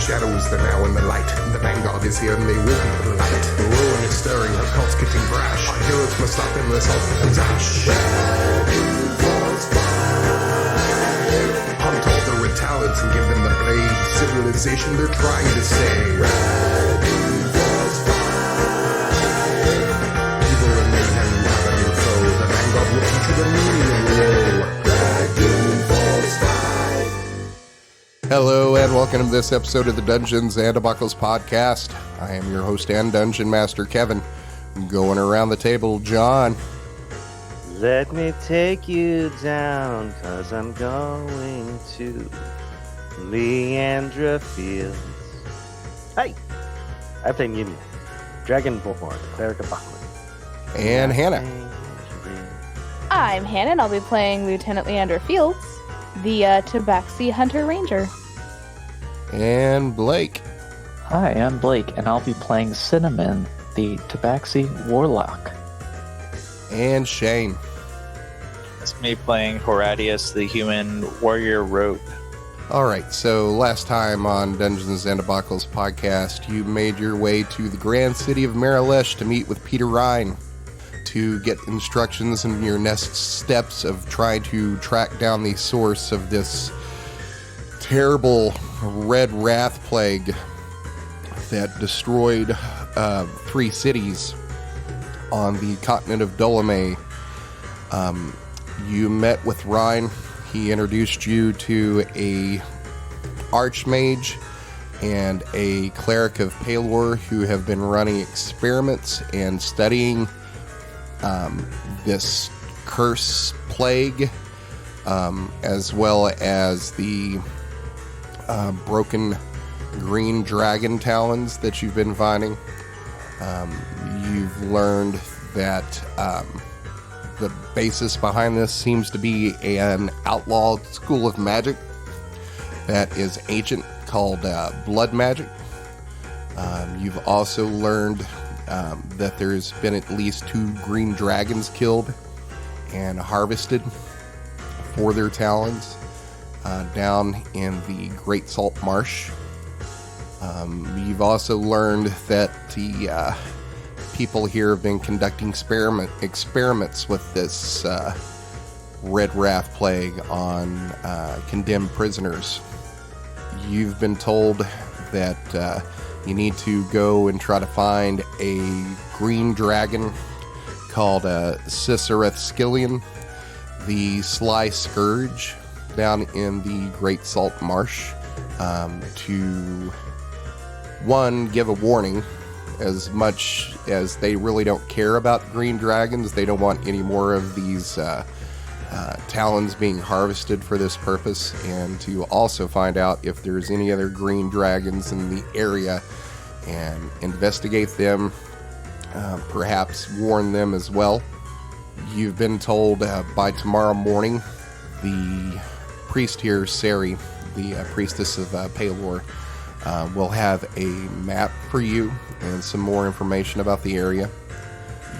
shadows, the now and the light. The vanguard is here and they will be polite. The ruin is stirring, her cult's getting brash. Our heroes must stop them, this all becomes ash. Hunt all the red talents and give them the blade. Civilization they're trying to save. Evil and mayhem have a new foe. The vanguard will teach you the meaning of woe. Hello and welcome to this episode of the Dungeons and Debacles podcast. I am your host and Dungeon Master, Kevin. Going around the table, John. Let me take you down, 'cause I'm going to Leandre Fields. Hey! I play Mjömjö, Dragonborn, Cleric of Bahamut. And Hannah. I'm Hannah, and I'll be playing Lieutenant Leandre Fields, the Tabaxi Hunter Ranger. And Blake. Hi, I'm Blake, and I'll be playing Cinnamon, the Tabaxi Warlock. And Shane. It's me playing Horatius, the human warrior rogue. Alright, so last time on Dungeons and Debacles podcast, you made your way to the grand city of Marilesh to meet with Peter Rhine to get instructions in your next steps of trying to track down the source of this terrible red wrath plague that destroyed 3 cities on the continent of Tome. You met with Rhine. He introduced you to a archmage and a cleric of Palor who have been running experiments and studying this curse plague, as well as the broken green dragon talons that you've been finding. You've learned that the basis behind this seems to be an outlawed school of magic that is ancient, called blood magic. You've also learned that there's been at least 2 green dragons killed and harvested for their talons down in the Great Salt Marsh. You've also learned that the people here have been conducting experiments with this red wrath plague on condemned prisoners. You've been told that you need to go and try to find a green dragon called Cicereth Skillion, the Sly Scourge, down in the Great Salt Marsh, to, one, give a warning. As much as they really don't care about green dragons, they don't want any more of these talons being harvested for this purpose, and to also find out if there's any other green dragons in the area and investigate them, perhaps warn them as well. You've been told by tomorrow morning, the priest here, Sari, the priestess of Palor, will have a map for you and some more information about the area.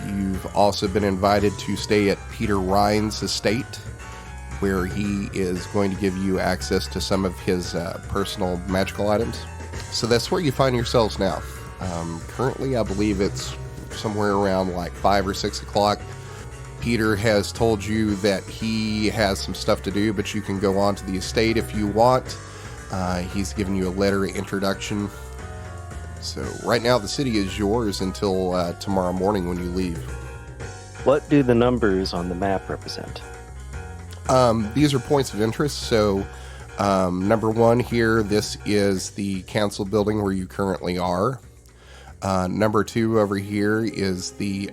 You've also been invited to stay at Peter Rhine's estate, where he is going to give you access to some of his personal magical items. So that's where you find yourselves now. Currently, I believe it's somewhere around like 5 or 6 o'clock. Peter has told you that he has some stuff to do, but you can go on to the estate if you want. He's given you a letter of introduction. So right now the city is yours until tomorrow morning when you leave. What do the numbers on the map represent? These are points of interest. So number 1 here, this is the council building where you currently are. Number 2 over here is the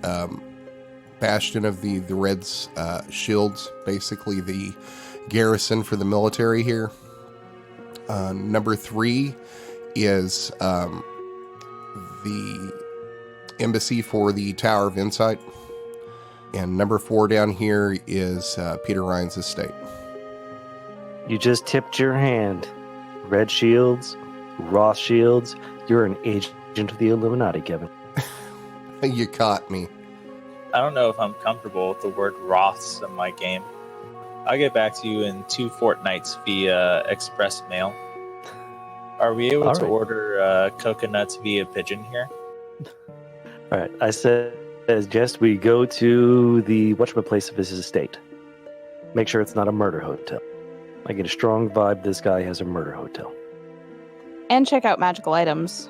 bastion of the Red's shields, basically the garrison for the military here. Number 3 is the embassy for the Tower of Insight. And number 4 down here is Peter Rhine's estate. You just tipped your hand. Red shields, Roth shields. You're an agent of the Illuminati, Kevin. You caught me. I don't know if I'm comfortable with the word Roths in my game. I'll get back to you in 2 fortnights via express mail. Are we able All to right. order coconuts via pigeon here? All right, I suggest we go to the place of his estate. Make sure it's not a murder hotel. I get a strong vibe this guy has a murder hotel. And check out magical items.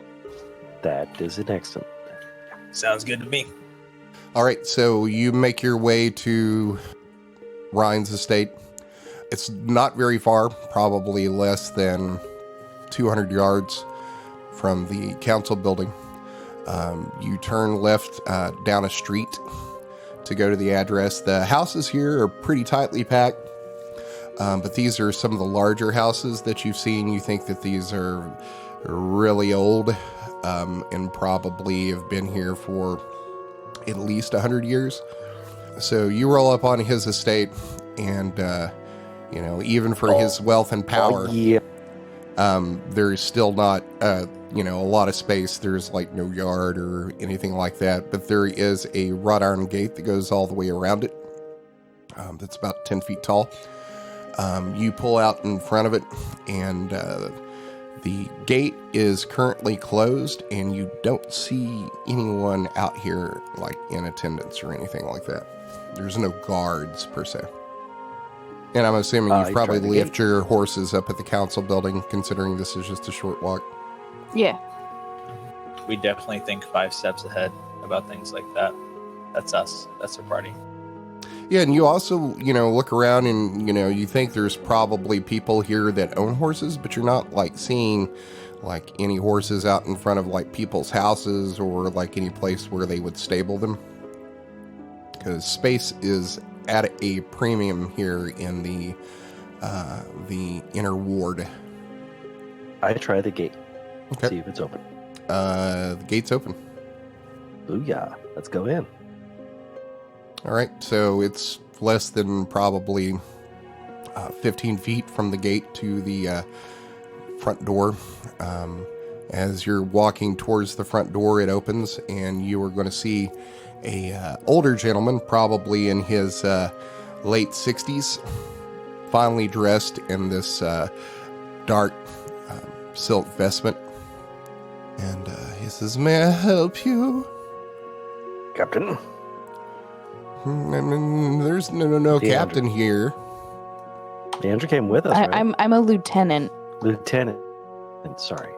That is an excellent. Sounds good to me. All right, so you make your way to Rhine's estate. It's not very far, probably less than 200 yards from the council building. You turn left down a street to go to the address. The houses here are pretty tightly packed, but these are some of the larger houses that you've seen. You think that these are really old and probably have been here for at least 100 years. So you roll up on his estate, and even for his wealth and power, yeah. there's still not a lot of space. There's like no yard or anything like that, but there is a wrought iron gate that goes all the way around it. That's about 10 feet tall. You pull out in front of it, and the gate is currently closed, and you don't see anyone out here like in attendance or anything like that. There's no guards per se. And I'm assuming you've you probably tried the left your horses up at the council building, considering this is just a short walk. Yeah. We definitely think 5 steps ahead about things like that. That's us. That's our party. Yeah, and you also, look around and, you think there's probably people here that own horses, but you're not, seeing, any horses out in front of, people's houses or, any place where they would stable them. Because space is at a premium here in the inner ward. I try the gate. Okay. See if it's open. The gate's open. Booyah. Let's go in. All right, so it's less than probably 15 feet from the gate to the front door. As you're walking towards the front door, it opens, and you are going to see a older gentleman, probably in his late 60s, finely dressed in this dark silk vestment. And he says, "May I help you?" Captain. There's no captain here. Leandre came with us, right? I'm a lieutenant. Lieutenant. Sorry.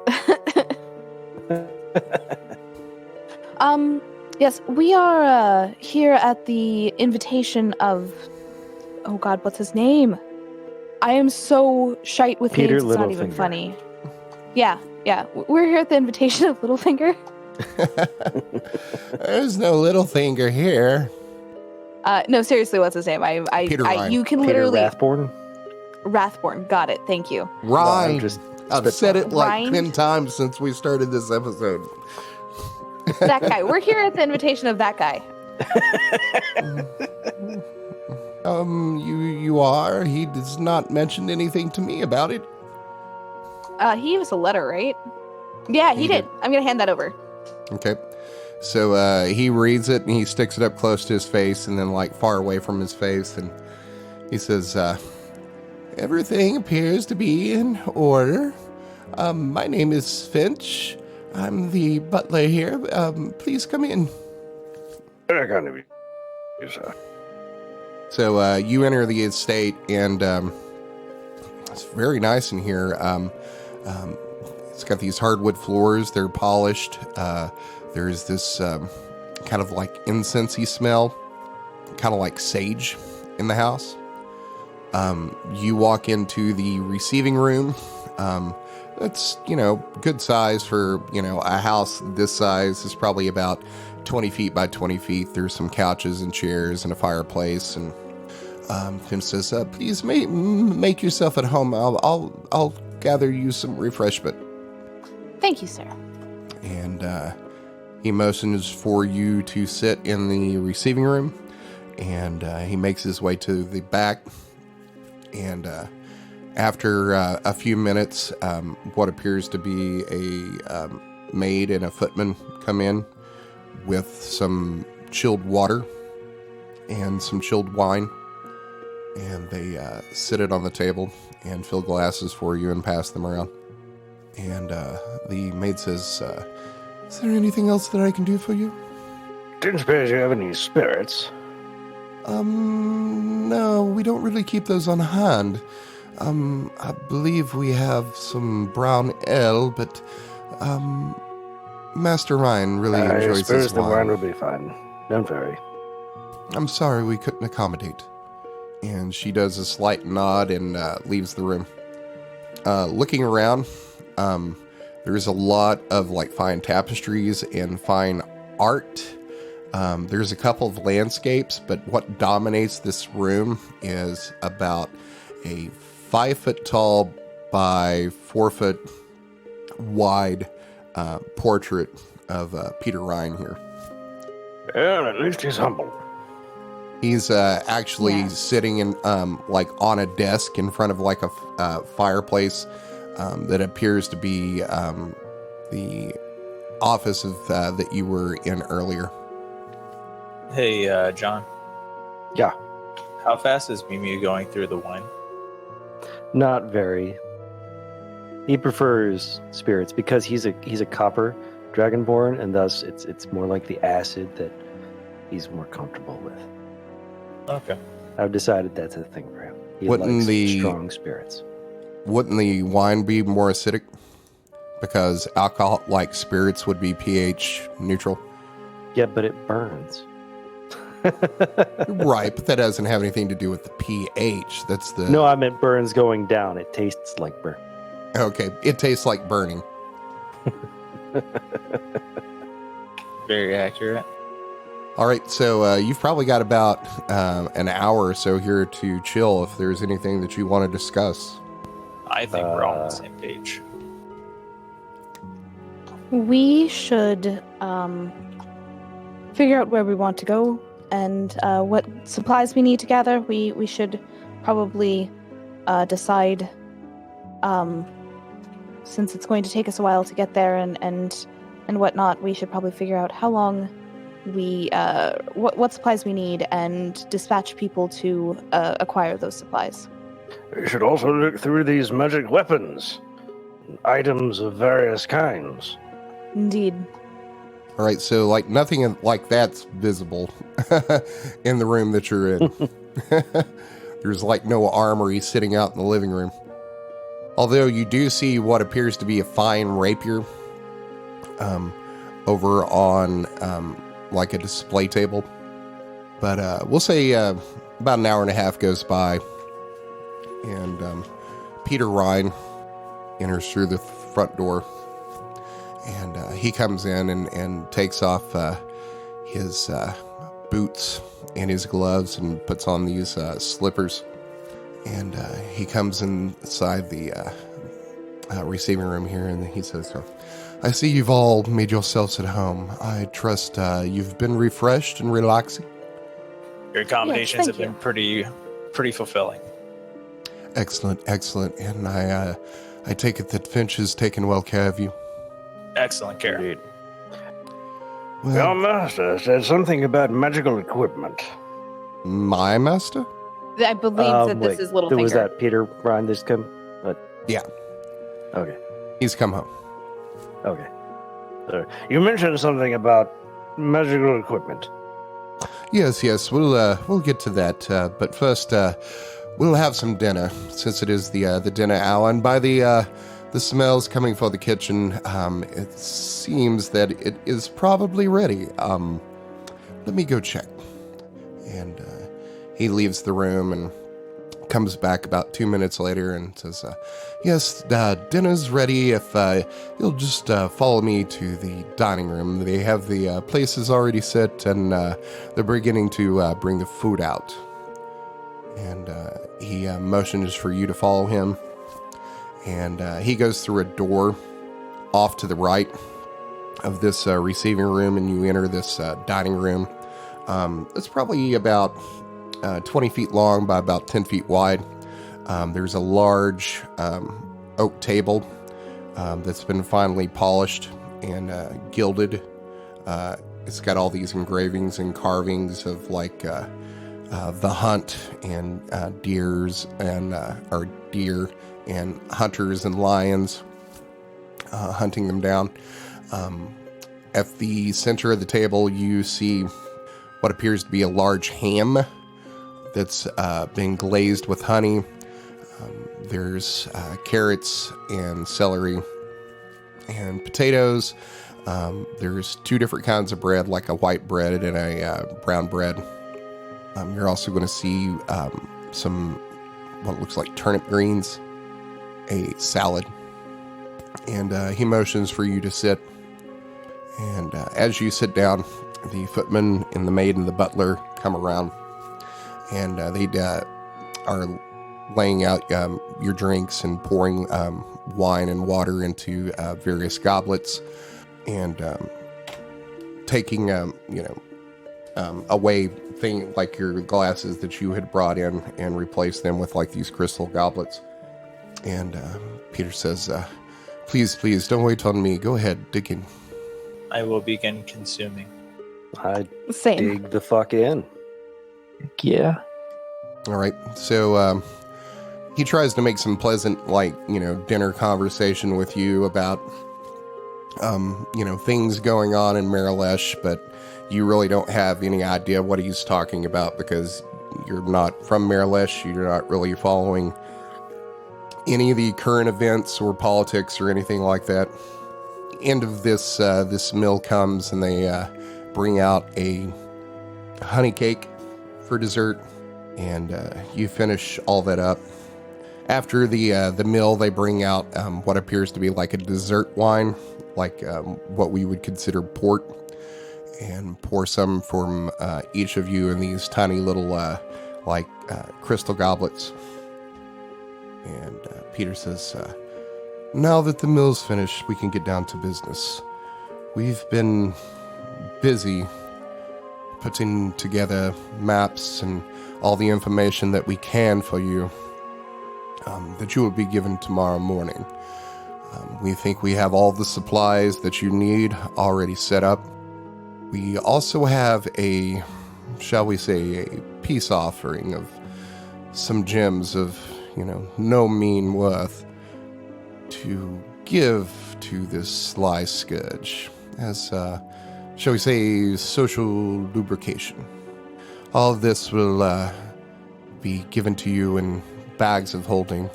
Yes, we are here at the invitation of, oh God, what's his name? I am so shite with Peter names, it's not even Littlefinger. funny. Yeah. We're here at the invitation of Littlefinger. There's no Littlefinger here. No, seriously, what's his name? Peter Rhine. You can Peter literally Rathborn. Rathborn. Got it. Thank you. Rhine. No, I've said it Rhine? 10 times since we started this episode. That guy. We're here at the invitation of that guy. You are? He does not mention anything to me about it. He gave us a letter, right? Yeah, he did. I'm gonna hand that over. Okay. So he reads it and he sticks it up close to his face and then far away from his face, and he says, "Everything appears to be in order. My name is Finch. I'm the butler here. Please come in." So you enter the estate, and it's very nice in here. It's got these hardwood floors. They're polished. There's this kind of incensey smell, kind of like sage in the house. You walk into the receiving room. It's, good size for, a house this size is probably about 20 feet by 20 feet. There's some couches and chairs and a fireplace. And Tim says, "Please make yourself at home. I'll gather you some refreshment." Thank you, sir. And he motions for you to sit in the receiving room, and he makes his way to the back. And after a few minutes, what appears to be a maid and a footman come in with some chilled water and some chilled wine, and they sit it on the table and fill glasses for you and pass them around. And the maid says, is there anything else that I can do for you? Didn't suppose you have any spirits. No, we don't really keep those on hand. I believe we have some brown ale, but, Master Rhine really I enjoys suppose his the wine. wine will be fine. Don't worry. I'm sorry we couldn't accommodate. And she does a slight nod and leaves the room. Looking around, there's a lot of like fine tapestries and fine art. There's a couple of landscapes, but what dominates this room is about a 5 foot tall by 4 foot wide portrait of Peter Rhine here. Well, at least he's humble. He's actually sitting in like on a desk in front of like a fireplace that appears to be the office of that you were in earlier. Hey, John. Yeah. How fast is Mjömjö going through the wine? Not very. He prefers spirits because he's a copper dragonborn, and thus it's more like the acid that he's more comfortable with. Okay. I've decided that's a thing for him. He Wouldn't likes the- strong spirits. Wouldn't the wine be more acidic? Because alcohol like spirits would be pH neutral. Yeah, but it burns. Right, but that doesn't have anything to do with the pH. That's the... No, I meant burns going down. It tastes like burn. Okay, it tastes like burning. Very accurate. All right, so you've probably got about an hour or so here to chill if there's anything that you want to discuss. I think we're all on the same page. We should figure out where we want to go and what supplies we need to gather. We should probably decide, since it's going to take us a while to get there and whatnot, we should probably figure out how long we what supplies we need and dispatch people to acquire those supplies. We should also look through these magic weapons. Items of various kinds. Indeed. All right, so like nothing like that's visible in the room that you're in. There's like no armory sitting out in the living room. Although you do see what appears to be a fine rapier over on like a display table. But we'll say about an hour and a half goes by, and Peter Rhine enters through the front door. And he comes in and takes off his boots and his gloves and puts on these slippers. And he comes inside the receiving room here, and he says, I see you've all made yourselves at home. I trust you've been refreshed and relaxing. Your accommodations have thank been pretty fulfilling. Excellent, excellent. And I take it that Finch has taken well care of you. Excellent care. Indeed. Well, Your master said something about magical equipment. my master? I believe that this Wait, is Littlefinger. Was that Peter Rhine this come? Yeah, Okay. he's come home. Okay. You mentioned something about magical equipment. Yes, we'll get to that. But first, we'll have some dinner since it is the dinner hour, and by the smells coming from the kitchen, it seems that it is probably ready. Let me go check. And he leaves the room and comes back about 2 minutes later and says, yes, dinner's ready. If you'll just follow me to the dining room. They have the places already set, and they're beginning to bring the food out. And he motions for you to follow him. And he goes through a door off to the right of this receiving room, and you enter this dining room. It's probably about 20 feet long by about 10 feet wide. There's a large oak table that's been finely polished and gilded. It's got all these engravings and carvings of like the hunt and deer and hunters and lions. hunting them down. At the center of the table, you see what appears to be a large ham that's been glazed with honey. There's carrots and celery and potatoes. There's 2 different kinds of bread, like a white bread and a brown bread. You're also going to see some what looks like turnip greens, a salad, and he motions for you to sit. And as you sit down, the footman and the maid and the butler come around, and they are laying out your drinks and pouring wine and water into various goblets, and taking away thing like your glasses that you had brought in and replace them with like these crystal goblets. And Peter says, please don't wait on me, go ahead, dig in. I will begin consuming. I Same. dig the fuck in. Yeah. All right, so he tries to make some pleasant, dinner conversation with you about, things going on in Marilesh, but you really don't have any idea what he's talking about because you're not from Marilesh. You're not really following any of the current events or politics or anything like that. End of this meal comes, and they bring out a honey cake for dessert, and you finish all that up. After the meal, they bring out what appears to be like a dessert wine, like what we would consider port, and pour some from each of you in these tiny little crystal goblets. And Peter says, now that the meal's finished, we can get down to business. We've been busy putting together maps and all the information that we can for you, that you will be given tomorrow morning. We think we have all the supplies that you need already set up. We also have a, shall we say, a peace offering of some gems of, no mean worth to give to this sly scourge as, shall we say, social lubrication. All of this will be given to you in bags of holding,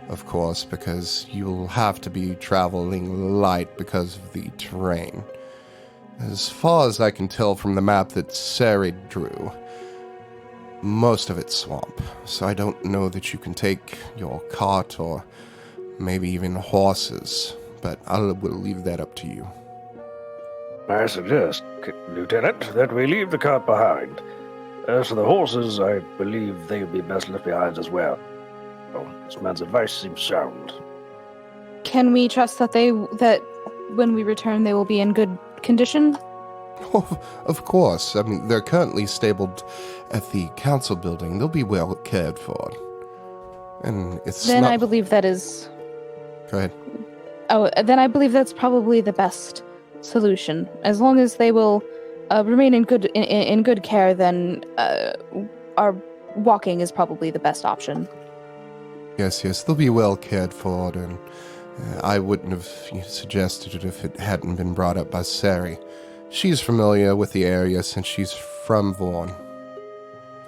of course, because you'll have to be traveling light because of the terrain. As far as I can tell from the map that Sari drew, most of it's swamp, so I don't know that you can take your cart or maybe even horses, but I will leave that up to you. I suggest, Lieutenant, that we leave the cart behind. As for the horses, I believe they would be best left behind as well. Oh, this man's advice seems sound. Can we trust that when we return they will be in good condition? Oh, of course. I mean, they're currently stabled at the council building. They'll be well cared for. And it's Then not... I believe that is... Go ahead. Oh, then I believe that's probably the best solution. As long as they will remain in good care, then our walking is probably the best option. Yes, they'll be well cared for, and I wouldn't have suggested it if it hadn't been brought up by Sari. She's familiar with the area since she's from Vorne.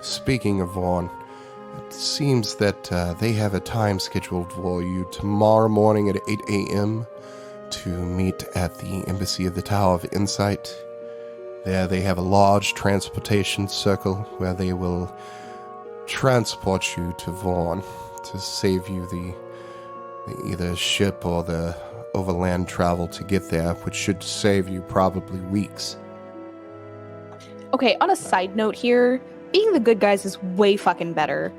Speaking of Vorne, it seems that they have a time scheduled for you tomorrow morning at 8 a.m. to meet at the Embassy of the Tower of Insight. There they have a large transportation circle where they will transport you to Vorne to save you the either ship or the overland travel to get there, which should save you probably weeks. Okay, on a side note here, being the good guys is way fucking better.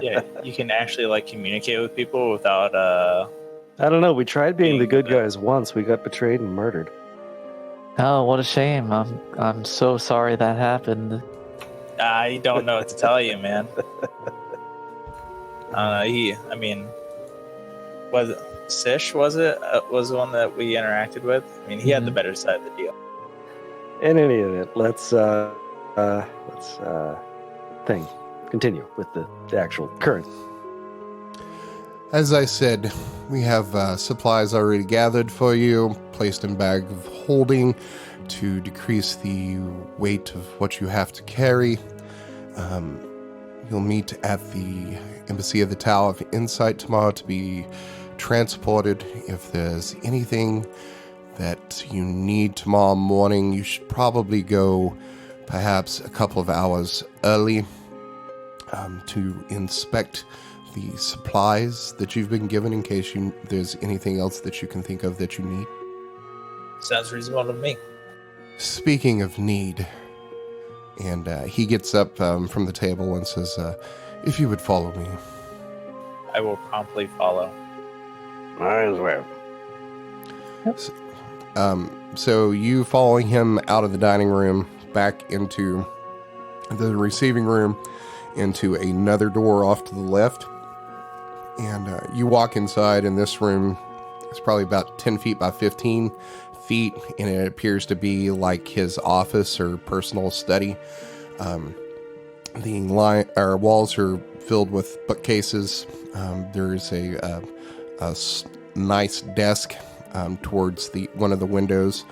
Yeah, you can actually communicate with people without I don't know, we tried being the good guys once, we got betrayed and murdered. Oh, what a shame. I'm so sorry that happened. I don't know what to tell you, man. Was Sish, was the one that we interacted with? I mean, he had the better side of the deal. In any event, let's continue with the actual current. As I said, we have supplies already gathered for you, placed in bag of holding to decrease the weight of what you have to carry. You'll meet at the Embassy of the Tower of Insight tomorrow to be transported. If there's anything that you need tomorrow morning, you should probably go perhaps a couple of hours early to inspect the supplies that you've been given in case there's anything else that you can think of that you need. Sounds reasonable to me. Speaking of need, and he gets up from the table and says, if you would follow me. I will promptly follow. Might as well. So you following him out of the dining room, back into the receiving room, into another door off to the left. And you walk inside, and this room is probably about 10 feet by 15 feet, and it appears to be like his office or personal study. The walls are filled with bookcases. There's a nice desk towards one of the windows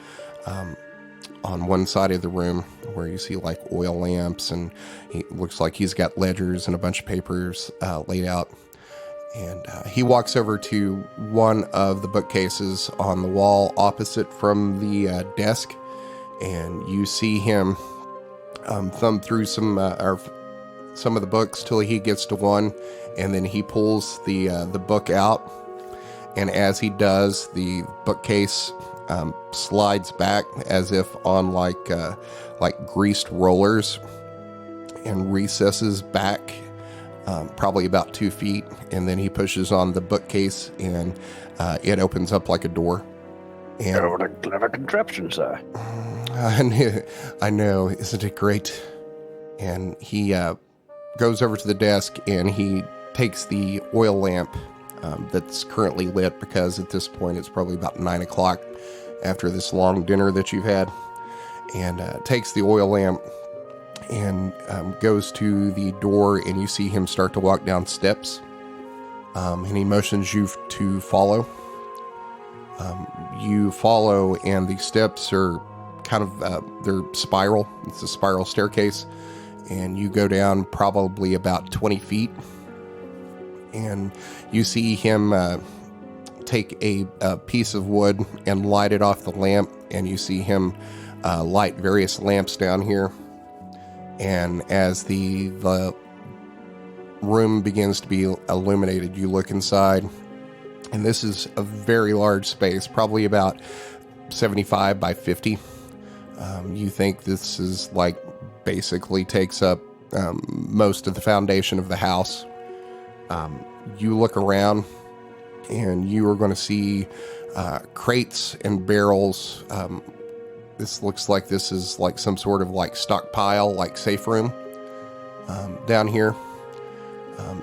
on one side of the room where you see like oil lamps, and it looks like he's got ledgers and a bunch of papers laid out. And he walks over to one of the bookcases on the wall opposite from the desk, and you see him thumb through some of the books till he gets to one, and then he pulls the book out. And as he does, the bookcase slides back as if on like greased rollers, and recesses back probably about 2 feet, and then he pushes on the bookcase, and it opens up like a door. And Oh, what a clever contraption, sir. I know, isn't it great? And he goes over to the desk, and he takes the oil lamp that's currently lit, because at this point it's probably about 9 o'clock after this long dinner that you've had, and takes the oil lamp and goes to the door, and you see him start to walk down steps, and he motions you to follow. You follow, and the steps are kind of they're spiral. It's a spiral staircase, and you go down probably about 20 feet, and you see him take a piece of wood and light it off the lamp, and you see him light various lamps down here. And as the room begins to be illuminated, you look inside, and this is a very large space, probably about 75 by 50. You think this is like basically takes up most of the foundation of the house. You look around, and you are going to see crates and barrels. This looks like this is like some sort of like stockpile, like safe room down here.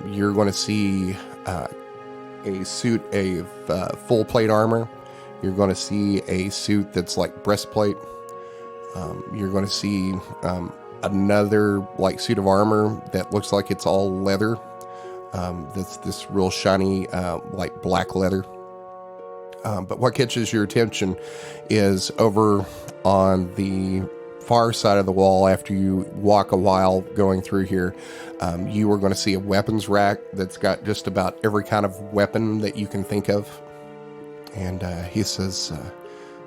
You're going to see a suit of full plate armor. You're going to see a suit that's like breastplate. You're going to see another like suit of armor that looks like it's all leather. That's this real shiny like black leather. But what catches your attention is over on the far side of the wall, after you walk a while going through here, you are going to see a weapons rack that's got just about every kind of weapon that you can think of. And he says,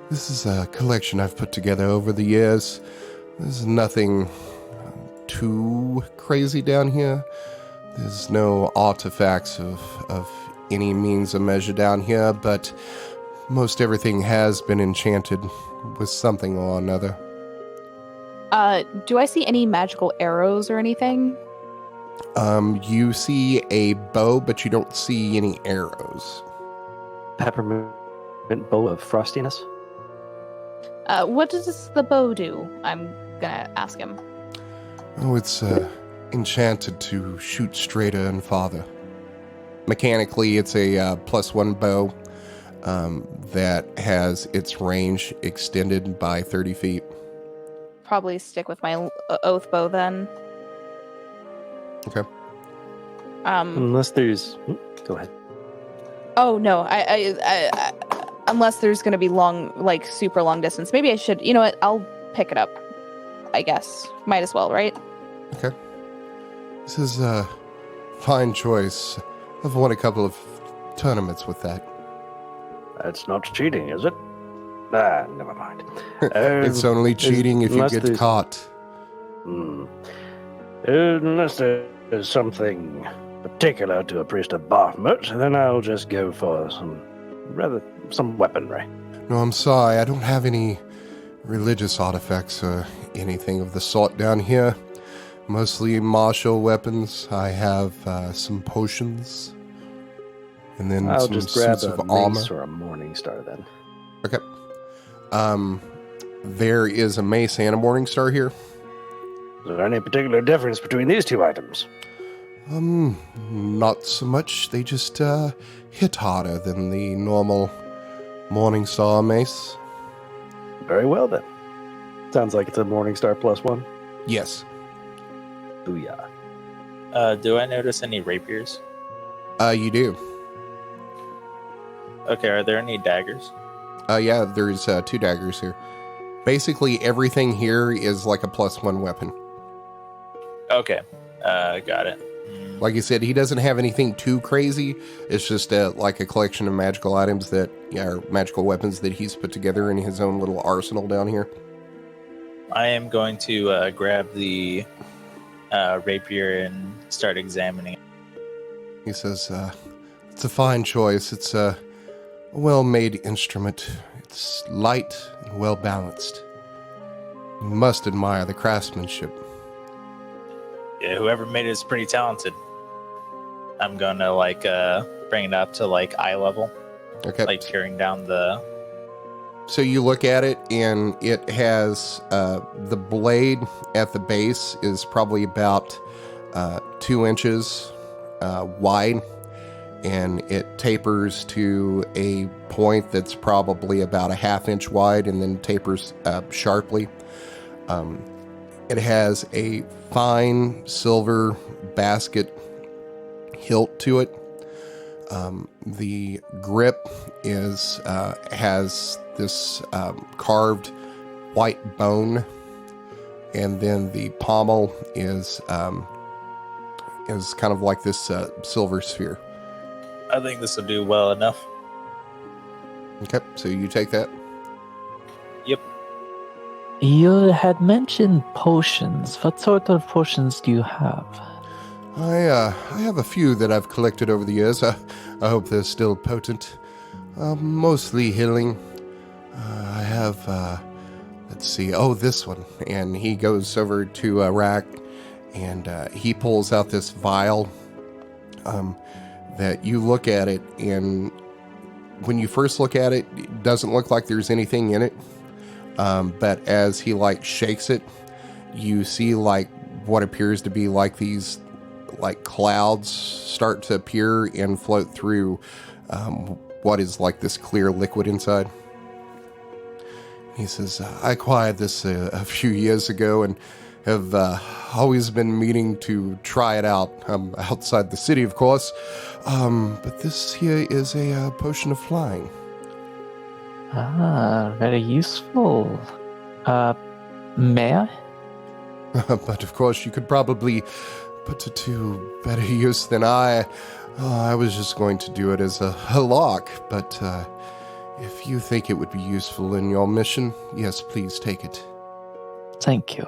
this is a collection I've put together over the years. There's nothing too crazy down here. There's no artifacts of any means of measure down here, but most everything has been enchanted with something or another. Do I see any magical arrows or anything? You see a bow, but you don't see any arrows. Peppermint bow of frostiness. What does the bow do? I'm gonna ask him. Oh, it's enchanted to shoot straighter and farther. Mechanically, it's a +1 bow that has its range extended by 30 feet. Probably stick with my oath bow then. Okay. Unless there's... Go ahead. Oh no, I unless there's going to be long, like super long distance. Maybe I should. You know what? I'll pick it up. I guess might as well, right? Okay. This is a fine choice. I've won a couple of tournaments with that. That's not cheating, is it? Ah, never mind. It's only cheating if you unless get there's- caught. Unless there's something particular to a priest of Bahamut, then I'll just go for some weaponry. No, I'm sorry. I don't have any religious artifacts or anything of the sort down here. Mostly martial weapons. I have some potions. And then I'll some just grab suits a of armor. mace or a morning star then. Okay. There is a mace and a morning star here. Is there any particular difference between these two items? Not so much. They just hit harder than the normal morning star mace. Very well then. Sounds like it's a Morningstar +1. Yes. Booyah. Do I notice any rapiers? You do. Okay, are there any daggers? Yeah, there's 2 daggers here. Basically, everything here is like a +1 weapon. Okay, got it. Like you said, he doesn't have anything too crazy. It's just like a collection of magical items that, or magical weapons that he's put together in his own little arsenal down here. I am going to grab the rapier and start examining it. He says, it's a fine choice. It's a well-made instrument. It's light and well-balanced. You must admire the craftsmanship. Yeah, whoever made it is pretty talented. I'm gonna bring it up to eye level, Okay. tearing down the. So you look at it, and it has the blade at the base is probably about 2 inches wide, and it tapers to a point that's probably about a 1/2 inch wide, and then tapers sharply. It has a fine silver basket hilt to it. The grip has this carved white bone, and then the pommel is kind of like this silver sphere. I think this will do well enough. Okay, so you take that. Yep. You had mentioned potions. What sort of potions do you have? I have a few that I've collected over the years. I hope they're still potent. Mostly healing. I have, let's see, this one. And he goes over to a rack, and he pulls out this vial that you look at it, and when you first look at it, it doesn't look like there's anything in it. But as he shakes it, you see what appears to be these clouds start to appear and float through what is this clear liquid inside. He says, I acquired this a few years ago and have always been meaning to try it out outside the city, of course. But this here is a potion of flying. Ah, very useful. May I? But of course, you could probably put it to better use than I. I was just going to do it as a lock, but if you think it would be useful in your mission, yes, please take it. Thank you.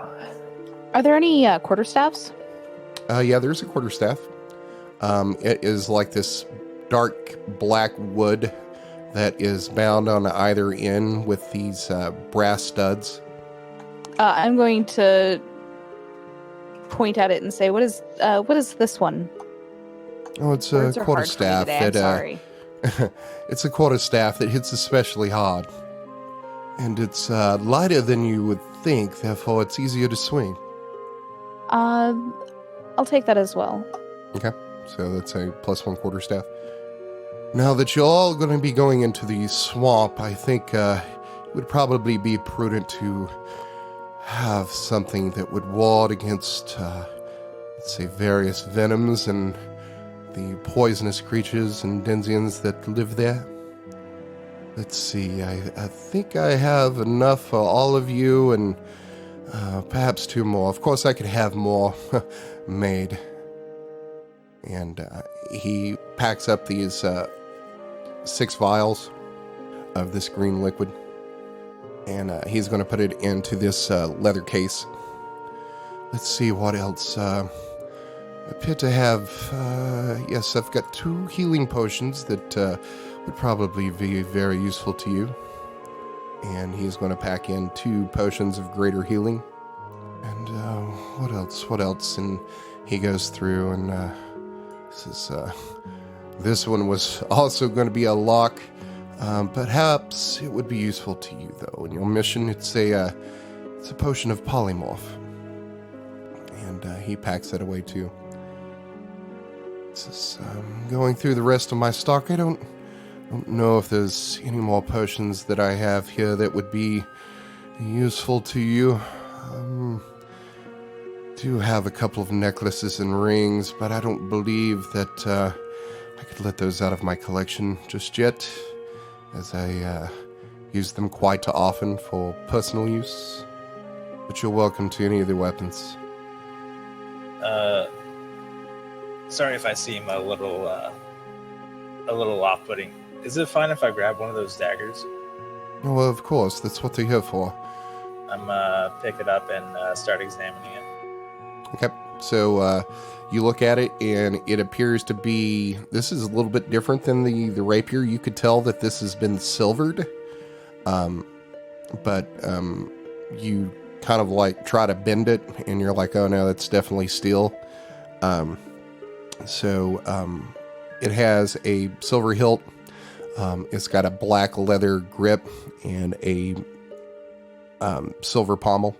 Are there any quarterstaffs? Yeah, there's a quarterstaff. It is this dark black wood that is bound on either end with these brass studs. I'm going to point at it and say, "What is this one?" Oh, it's a Words are hard for me quarterstaff today, I'm that sorry. it's a quarterstaff that hits especially hard, and it's lighter than you would think. Therefore, it's easier to swing. I'll take that as well. Okay, so that's a +1 quarterstaff. Now that you're all going to be going into the swamp, I think it would probably be prudent to have something that would ward against, let's say, various venoms and the poisonous creatures and denizens that live there. Let's see, I think I have enough for all of you and perhaps 2 more. Of course, I could have more made. And he packs up these 6 vials of this green liquid. And he's going to put it into this leather case. Let's see what else. I appear to have, yes, I've got 2 healing potions that would probably be very useful to you. And he's going to pack in 2 potions of greater healing. And what else? And he goes through and says, this one was also going to be a lock. Perhaps it would be useful to you, though. In your mission, it's a potion of polymorph. And he packs that away, too. Going through the rest of my stock, I don't know if there's any more potions that I have here that would be useful to you. Do have a couple of necklaces and rings, but I don't believe that I could let those out of my collection just yet, as I use them quite often for personal use. But you're welcome to any of the weapons. Sorry if I seem a little off-putting. Is it fine if I grab one of those daggers? Oh, well, of course. That's what they're here for. I'm pick it up and start examining it. Okay. So you look at it, and it appears to be... This is a little bit different than the rapier. You could tell that this has been silvered. But you kind of like try to bend it, and you're like, oh, no, that's definitely steel. It has a silver hilt. It's got a black leather grip and a silver pommel.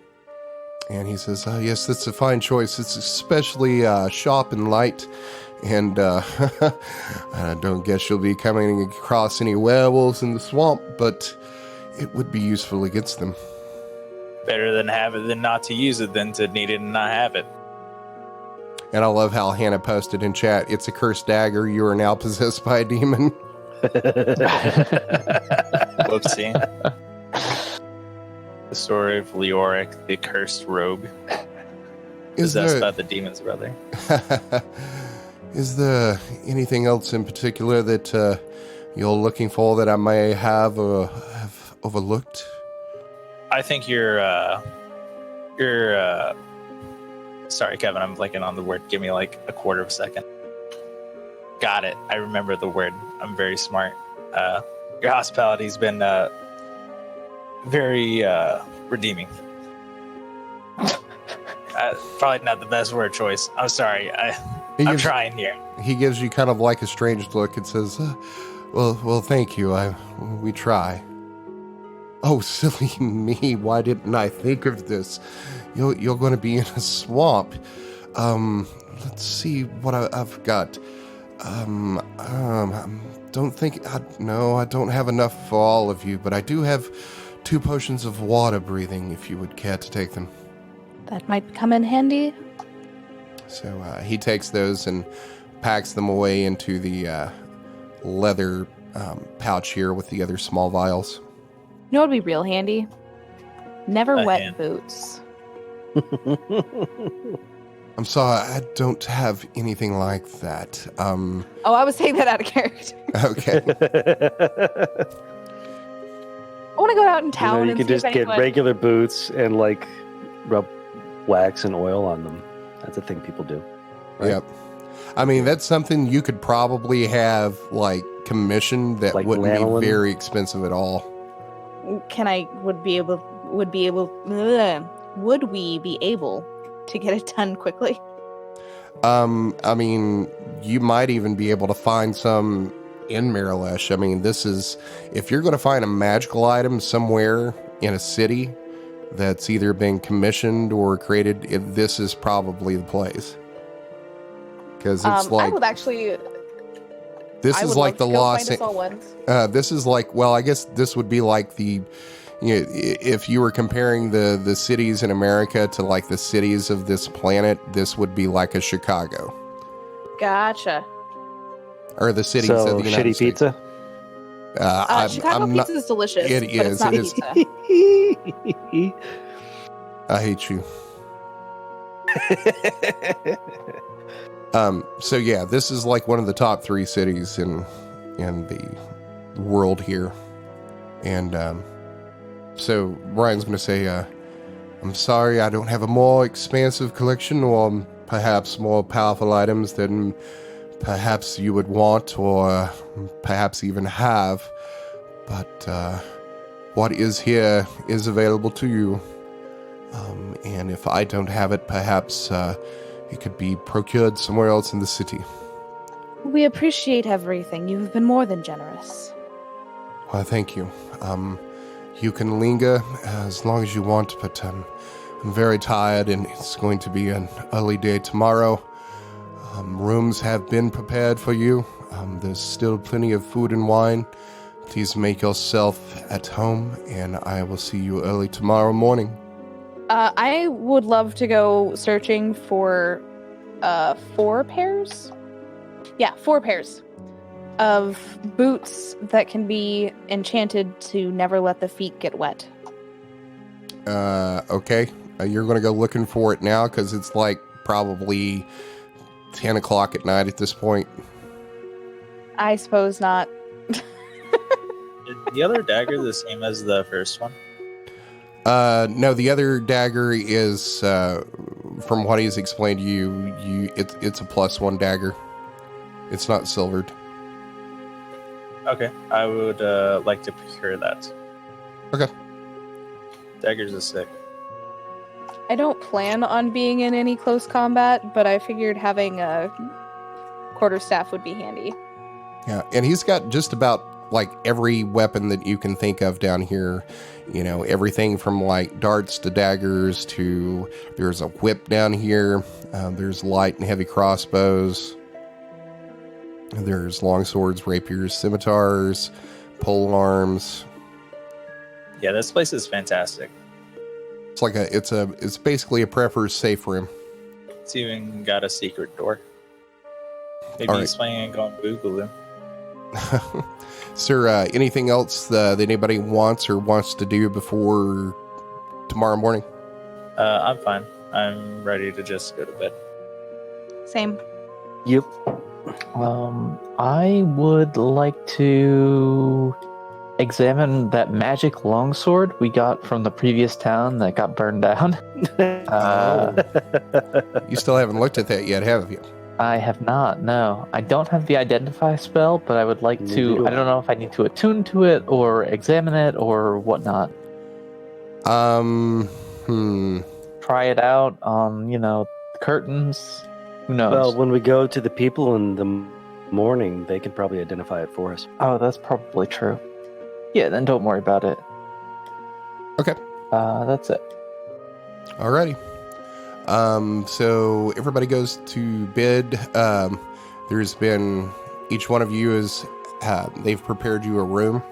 And he says, yes, that's a fine choice. It's especially sharp and light. And I don't guess you'll be coming across any werewolves in the swamp, but it would be useful against them. Better than have it than not to use it than to need it and not have it. And I love how Hannah posted in chat, it's a cursed dagger. You are now possessed by a demon. Whoopsie. The story of Leoric, the cursed rogue. Possessed by the demon's brother. Is there anything else in particular that you're looking for that I may have overlooked? I think you're sorry, Kevin, I'm blanking on the word. Give me like a quarter of a second. Got it. I remember the word. I'm very smart. Your hospitality's been very redeeming. Probably not the best word choice. I'm sorry. I'm trying here. He gives you kind of like a strange look and says, well, thank you. We try. Oh, silly me. Why didn't I think of this? You're going to be in a swamp. Let's see what I've got. I don't have enough for all of you, but I do have 2 potions of water breathing if you would care to take them. That might come in handy. So he takes those and packs them away into the leather pouch here with the other small vials. You know what would be real handy? Never wet hand. boots. I'm sorry, I don't have anything like that. Oh, I was saying that out of character. Okay. I want to go out in town you and can see just if get anyone... regular boots and like rub wax and oil on them. That's a thing people do. Right? Yep. I mean, that's something you could probably have like commissioned that Like wouldn't lanolin? be very expensive at all. Would we be able to get it done quickly? I mean, you might even be able to find some in Marilesh. I mean, if you're going to find a magical item somewhere in a city that's either been commissioned or created, this is probably the place. Because it's like... I would actually... This is like the Los... Once. This is like, well, I guess this would be like the... You know, if you were comparing the cities in America to like the cities of this planet, this would be like a Chicago. Gotcha. or the cities So, of the United shitty States. pizza? Chicago I'm pizza is delicious. It but is, it's not it is. pizza. I hate you. So yeah, this is like one of the top 3 cities in the world here. And so Ryan's going to say, I'm sorry I don't have a more expansive collection or perhaps more powerful items than perhaps you would want or perhaps even have. But what is here is available to you. And if I don't have it, perhaps it could be procured somewhere else in the city. We appreciate everything. You've been more than generous. Well, thank you. You can linger as long as you want, but I'm very tired and it's going to be an early day tomorrow. Rooms have been prepared for you. There's still plenty of food and wine. Please make yourself at home, and I will see you early tomorrow morning. I would love to go searching for 4 pairs. Yeah, 4 pairs of boots that can be enchanted to never let the feet get wet. Okay. You're going to go looking for it now because it's like probably 10 o'clock at night at this point. I suppose not. Is the other dagger the same as the first one? No, the other dagger is, from what he's explained to you, it's a +1 dagger. It's not silvered. Okay, I would like to procure that. Okay. Daggers are sick. I don't plan on being in any close combat, but I figured having a quarterstaff would be handy. Yeah, and he's got just about like every weapon that you can think of down here. You know, everything from like darts to daggers to there's a whip down here. There's light and heavy crossbows. There's long swords, rapiers, scimitars, pole arms. Yeah, this place is fantastic. It's like it's basically a prepper's safe room. It's even got a secret door. Maybe All he's planning on going boogaloo. Sir, anything else that anybody wants to do before tomorrow morning? I'm fine. I'm ready to just go to bed. Same. Yep. I would like to examine that magic longsword we got from the previous town that got burned down. You still haven't looked at that yet, have you? I have not, no. I don't have the identify spell, but I would like to... I don't know if I need to attune to it or examine it or whatnot. Try it out on, curtains. Who knows? Well, when we go to the people in the morning, they can probably identify it for us. Oh, that's probably true. Yeah, then don't worry about it. Okay. That's it. Alrighty. So everybody goes to bed. There's been, each one of you is, they've prepared you a room.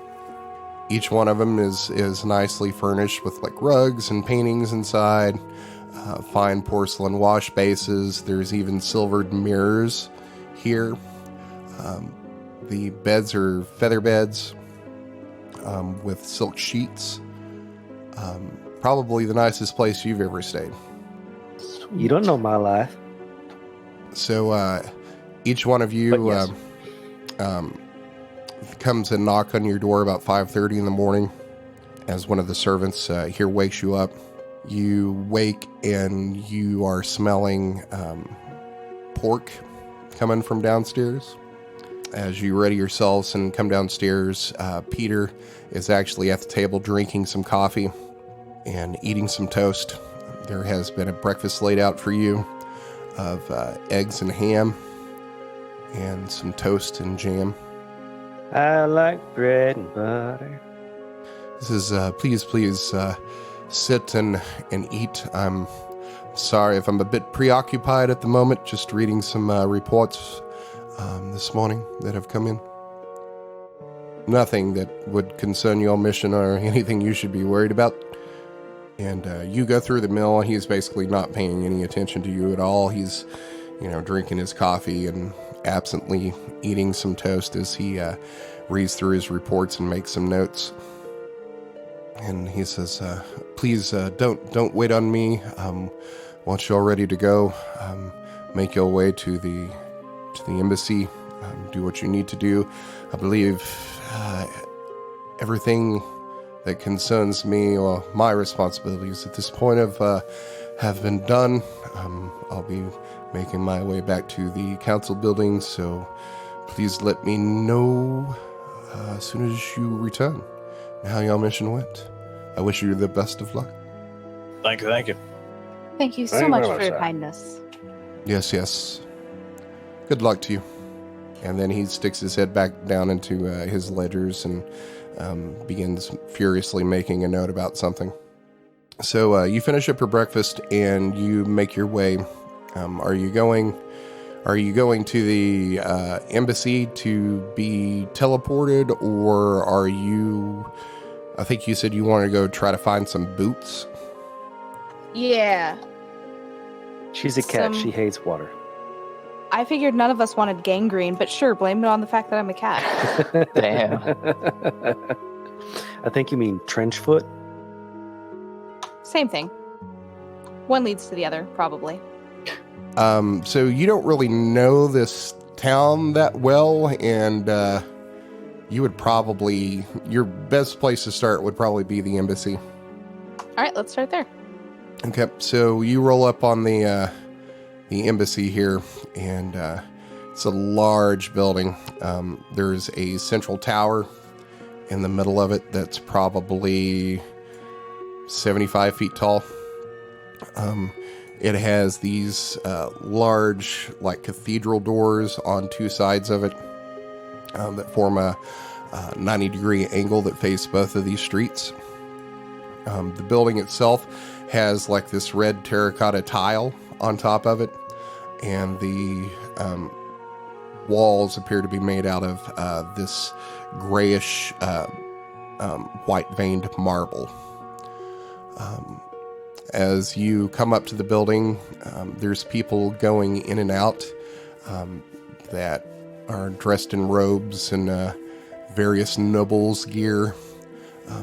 Each one of them is nicely furnished with like rugs and paintings inside, fine porcelain wash bases. There's even silvered mirrors here. The beds are feather beds, with silk sheets. Probably the nicest place you've ever stayed. You don't know my life. So each one of you Yes. comes and knock on your door about 5:30 in the morning as one of the servants here wakes you up. You wake and you are smelling pork coming from downstairs. As you ready yourselves and come downstairs, Peter is actually at the table drinking some coffee and eating some toast. There has been a breakfast laid out for you of eggs and ham and some toast and jam. I like bread and butter. This is, please sit and eat. I'm sorry if I'm a bit preoccupied at the moment, just reading some reports this morning that have come in. Nothing that would concern your mission or anything you should be worried about. And you go through the mill, and he's basically not paying any attention to you at all. He's, drinking his coffee and absently eating some toast as he reads through his reports and makes some notes. And he says, please don't wait on me. Once you're ready to go, make your way to the embassy. Do what you need to do. I believe everything that concerns me or my responsibilities at this point have been done. I'll be making my way back to the council building, so please let me know as soon as you return and how your mission went. I wish you the best of luck. Thank you. Thank you so Thank you much very for much, your sir. kindness. Yes. Good luck to you. And then he sticks his head back down into his ledgers and begins furiously making a note about something. So you finish up your breakfast and you make your way. Are you going to the embassy to be teleported, or are you? I think you said you wanted to go try to find some boots. Yeah. She's a cat. Some- She hates water. I figured none of us wanted gangrene, but sure, blame it on the fact that I'm a cat. Damn. I think you mean trench foot. Same thing. One leads to the other, probably. So you don't really know this town that well, and you would probably, your best place to start would probably be the embassy. All right, let's start there. Okay, so you roll up on the embassy here, and it's a large building. There's a central tower in the middle of it that's probably 75 feet tall. It has these large, like, cathedral doors on two sides of it that form a 90-degree angle that face both of these streets. The building itself has, like, this red terracotta tile on top of it, and the walls appear to be made out of this grayish white-veined marble. As you come up to the building, there's people going in and out that are dressed in robes and various nobles' gear.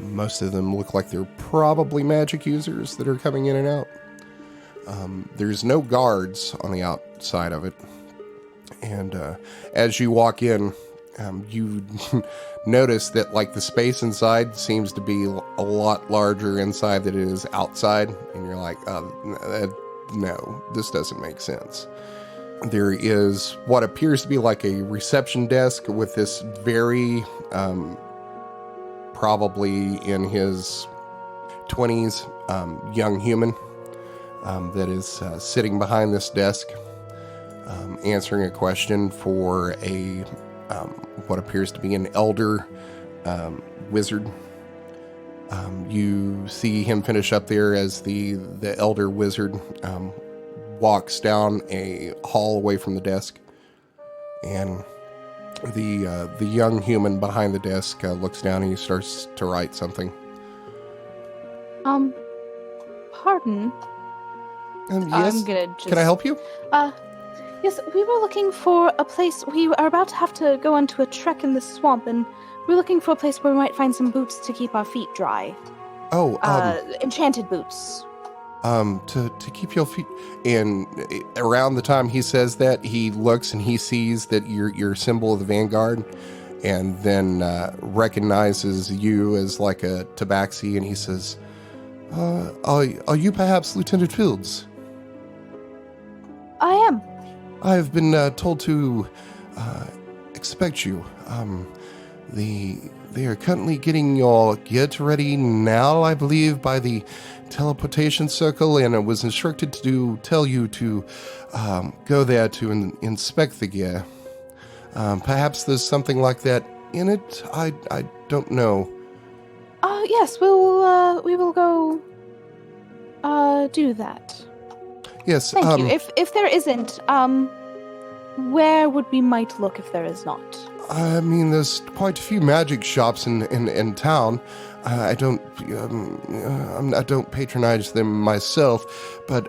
Most of them look like they're probably magic users that are coming in and out. There's no guards on the outside of it. And as you walk in, you notice that, like, the space inside seems to be a lot larger inside than it is outside. And you're like, no, this doesn't make sense. There is what appears to be like a reception desk with this very, probably in his 20s, young human that is sitting behind this desk, answering a question for a what appears to be an elder wizard. You see him finish up there as the elder wizard walks down a hall away from the desk, and the young human behind the desk looks down and he starts to write something. Pardon? Yes? I'm gonna just... Can I help you? Yes, we were looking for a place. We are about to have to go onto a trek in the swamp, and we're looking for a place where we might find some boots to keep our feet dry. Oh, Enchanted boots. To keep your feet. And around the time he says that, he looks and he sees that you're a symbol of the Vanguard, and then recognizes you as like a Tabaxi, and he says, are you perhaps Lieutenant Fields? I am. I have been told to expect you. They are currently getting your gear ready now, I believe, by the teleportation circle, and I was instructed to tell you to go there to inspect the gear. Perhaps there's something like that in it. I don't know. Yes, we will go do that. Yes. Thank you. If there isn't, where would we might look if there is not? I mean, there's quite a few magic shops in town. I don't patronize them myself, but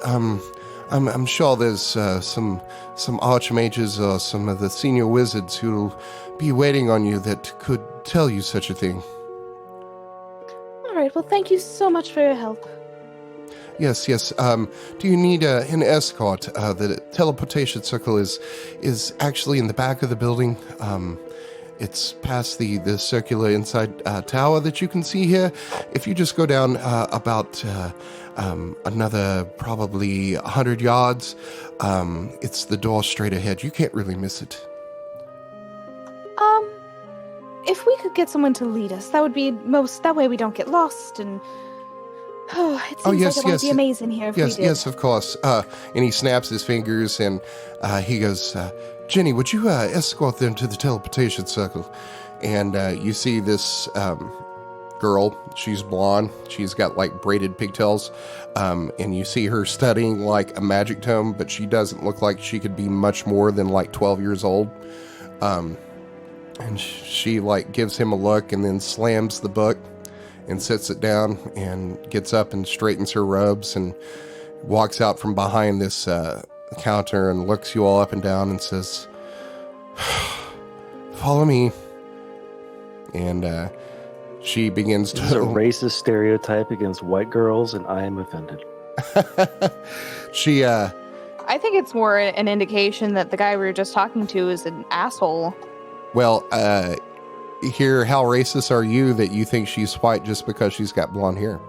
I'm sure there's some archmages or some of the senior wizards who'll be waiting on you that could tell you such a thing. All right. Well, thank you so much for your help. Yes. Do you need an escort? The teleportation circle is actually in the back of the building. It's past the circular inside tower that you can see here. If you just go down about another probably 100 yards, it's the door straight ahead. You can't really miss it. If we could get someone to lead us, that would be that way we don't get lost and... it seems yes, like it might be amazing here if we did. Yes, of course. And he snaps his fingers and he goes, Jenny, would you escort them to the teleportation circle? And you see this girl. She's blonde. She's got like braided pigtails. And you see her studying like a magic tome, but she doesn't look like she could be much more than like 12 years old. And she like gives him a look and then slams the book and sits it down and gets up and straightens her robes and walks out from behind this counter and looks you all up and down and says, follow me. And she begins to... This is a racist stereotype against white girls, and I am offended. She, I think it's more an indication that the guy we were just talking to is an asshole. Well, here, how racist are you that you think she's white just because she's got blonde hair?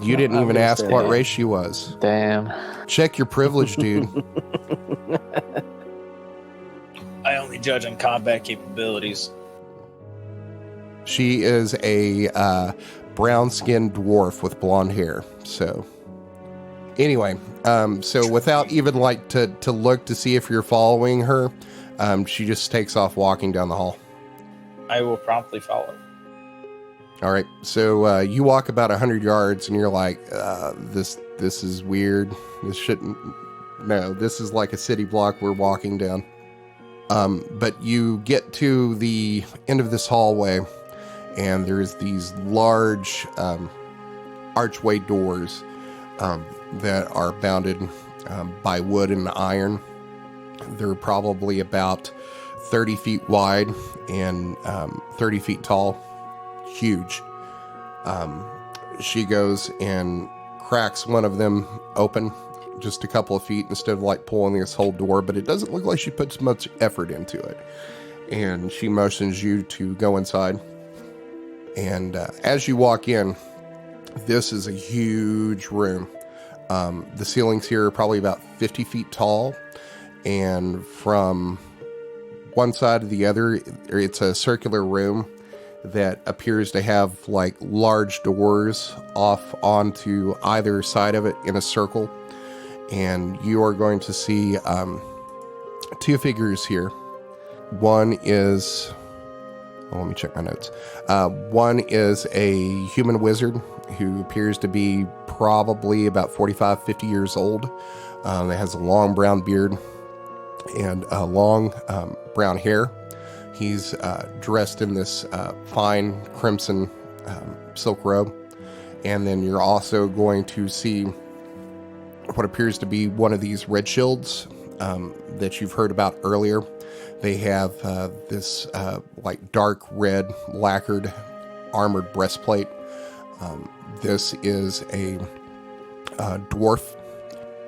You didn't even ask what race she was. Damn. Check your privilege, dude. I only judge on combat capabilities. She is a brown-skinned dwarf with blonde hair. So, anyway, so without even like to look to see if you're following her, she just takes off walking down the hall. I will promptly follow. All right, so you walk about 100 yards, and you're like, "This is weird. This shouldn't. No, this is like a city block we're walking down." But you get to the end of this hallway, and there's these large archway doors that are bounded by wood and iron. They're probably about 30 feet wide and 30 feet tall. Huge. She goes and cracks one of them open just a couple of feet instead of like pulling this whole door, but it doesn't look like she puts much effort into it. And she motions you to go inside. And as you walk in, this is a huge room. The ceilings here are probably about 50 feet tall. And from one side to the other, it's a circular room that appears to have like large doors off onto either side of it in a circle. And you are going to see two figures here. One is, let me check my notes. One is a human wizard who appears to be probably about 45, 50 years old. That has a long brown beard and long brown hair. He's dressed in this fine crimson silk robe. And then you're also going to see what appears to be one of these red shields that you've heard about earlier. They have this like dark red lacquered armored breastplate. This is a dwarf.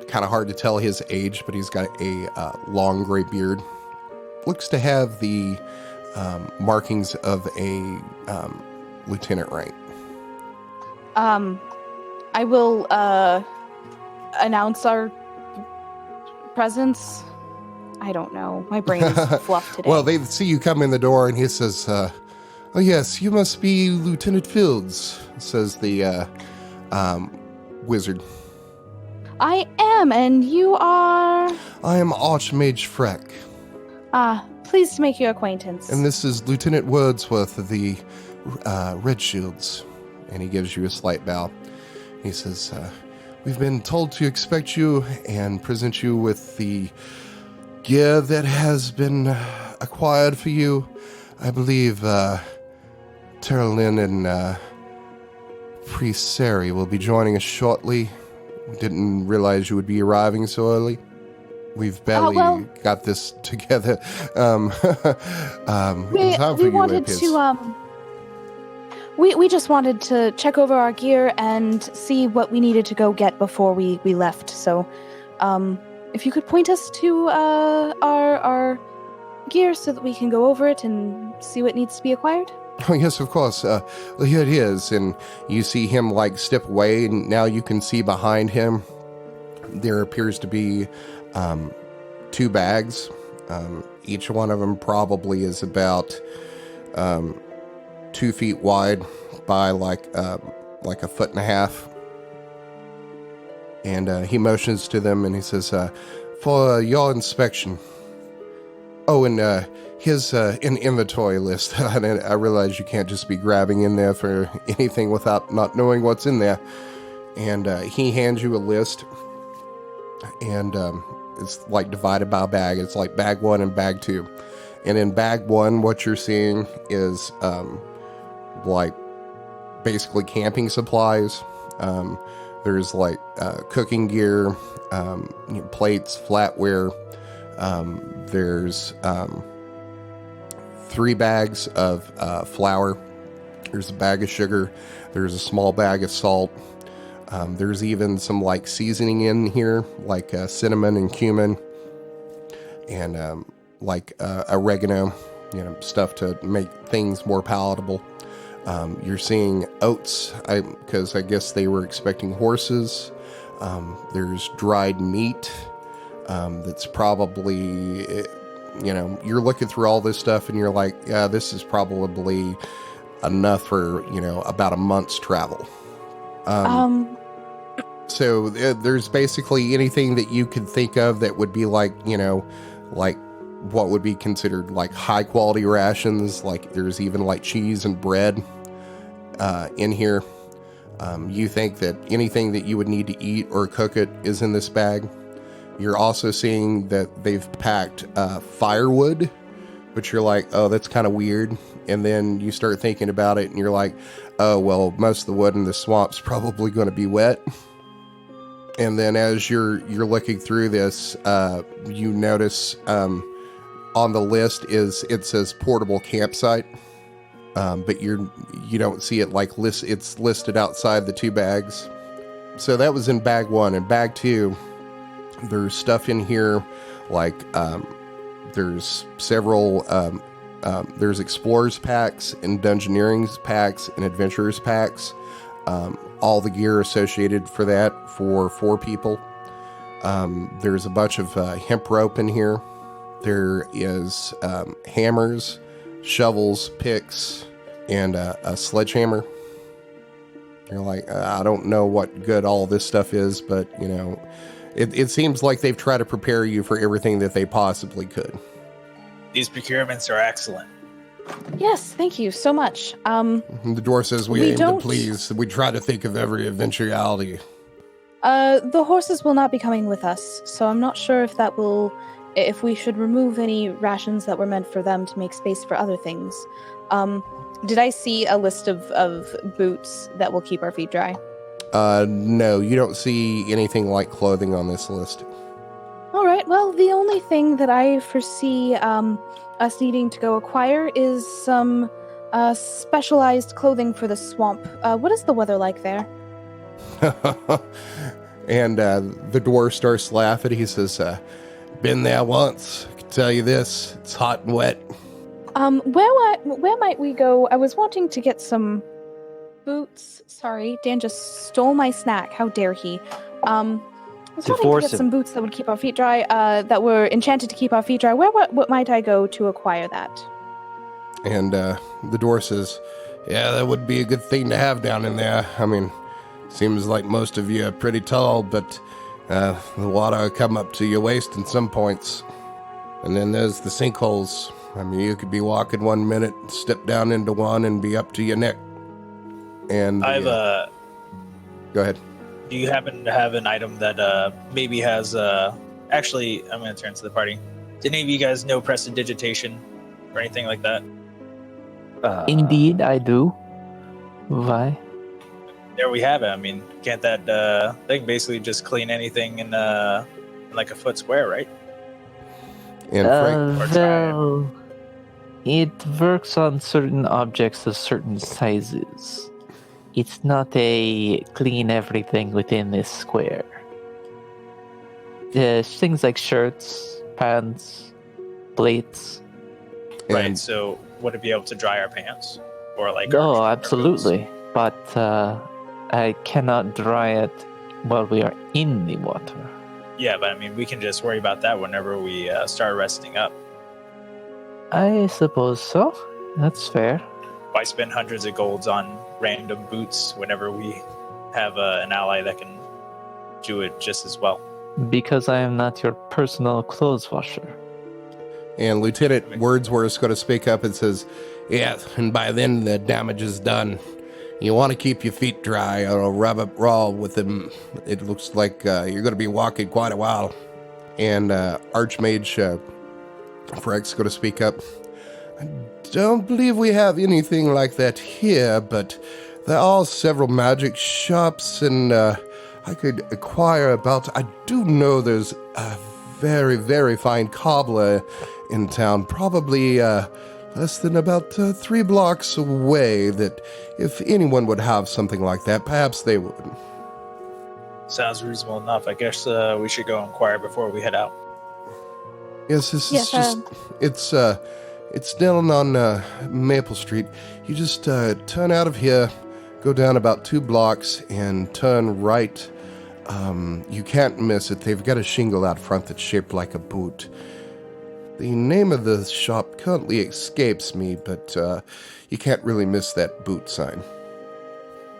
Kind of hard to tell his age, but he's got a long gray beard. Looks to have the markings of a lieutenant rank. I will announce our presence. I don't know. My brain is fluffed today. Well, they see you come in the door, and he says, "Oh yes, you must be Lieutenant Fields," says the wizard. I am, and you are? I am Archmage Freck. Pleased to make your acquaintance. And this is Lieutenant Wordsworth of the Red Shields. And he gives you a slight bow. He says, we've been told to expect you and present you with the gear that has been acquired for you. I believe Terlin and Priest Sari will be joining us shortly. Didn't realize you would be arriving so early. We've barely got this together. We wanted to we just wanted to check over our gear and see what we needed to go get before we left. So, if you could point us to our gear so that we can go over it and see what needs to be acquired. Oh, yes, of course. Well, here it is. And you see him, like, step away, and now you can see behind him there appears to be 2 bags. Each one of them probably is about 2 feet wide by like a 1.5 feet. And he motions to them and he says, for your inspection. Oh, and here's an inventory list. I realize you can't just be grabbing in there for anything without not knowing what's in there. And he hands you a list. And it's like divided by bag. It's like bag 1 and bag 2. And in bag 1, what you're seeing is like basically camping supplies. There's like cooking gear, plates, flatware. There's 3 bags of flour. There's a bag of sugar. There's a small bag of salt. There's even some like seasoning in here, like cinnamon and cumin, and like oregano, stuff to make things more palatable. You're seeing oats, because I guess they were expecting horses. There's dried meat. That's probably, you're looking through all this stuff and you're like, yeah, this is probably enough for, about a month's travel. So there's basically anything that you could think of that would be like, like what would be considered like high quality rations. Like there's even like cheese and bread in here. You think that anything that you would need to eat or cook it is in this bag. You're also seeing that they've packed firewood, but you're like, oh, that's kind of weird. And then you start thinking about it and you're like, oh, well, most of the wood in the swamp's probably going to be wet. And then as you're looking through this, you notice on the list it says portable campsite, but you don't see it like it's listed outside the 2 bags. So that was in bag 1. And bag 2, there's stuff in here like there's several there's explorers packs and dungeoneering packs and adventurers packs. All the gear associated for that for 4 people. There's a bunch of hemp rope in here. There is hammers, shovels, picks, and a sledgehammer. You're like, I don't know what good all this stuff is, but, it seems like they've tried to prepare you for everything that they possibly could. These procurements are excellent. Yes, thank you so much. The dwarf says, we aim to please. We try to think of every eventuality. The horses will not be coming with us, so I'm not sure if we should remove any rations that were meant for them to make space for other things. Did I see a list of boots that will keep our feet dry? No, you don't see anything like clothing on this list. All right, well, the only thing that I foresee us needing to go acquire is some specialized clothing for the swamp. What is the weather like there? And the dwarf starts laughing. He says, been there once. I can tell you this, it's hot and wet. Where might we go? I was wanting to get some boots. Sorry, Dan just stole my snack. How dare he? I was wanting to get some boots that would keep our feet dry, that were enchanted to keep our feet dry. What might I go to acquire that? And the dwarf says, yeah, that would be a good thing to have down in there. I mean, seems like most of you are pretty tall, but the water come up to your waist in some points. And then there's the sinkholes. I mean, you could be walking 1 minute, step down into one, and be up to your neck. And Go ahead. Do you happen to have an item that maybe has... Actually, I'm going to turn to the party. Did any of you guys know prestidigitation or anything like that? Indeed, I do. Why? there we have it. I mean, can't that thing basically just clean anything in like a foot square, right? And Frank, Or try it. Well, it works on certain objects of certain sizes. It's not a clean everything within this square. Things like shirts, pants, plates. Right. and So would it be able to dry our pants or like? Oh, our absolutely. But I cannot dry it while we are in the water. Yeah, but I mean, we can just worry about that whenever we start resting up. I suppose so. That's fair. Why spend hundreds of golds on random boots whenever we have an ally that can do it just as well? Because I am not your personal clothes washer. And Lieutenant Wordsworth's going to speak up and says, "Yes, and by then the damage is done. You want to keep your feet dry or rub up raw with them. It looks like you're going to be walking quite a while." And Archmage Frank's going to speak up. "I don't believe we have anything like that here, but there are several magic shops, and I could acquire about... I do know there's a very, very fine cobbler in town, probably less than about 3 blocks away, that if anyone would have something like that, perhaps they would." Sounds reasonable enough. I guess we should go inquire before we head out. Yes, this is Yes, just... It's down on Maple Street. You just turn out of here, go down about 2 blocks, and turn right. You can't miss it. They've got a shingle out front that's shaped like a boot. The name of the shop currently escapes me, but you can't really miss that boot sign.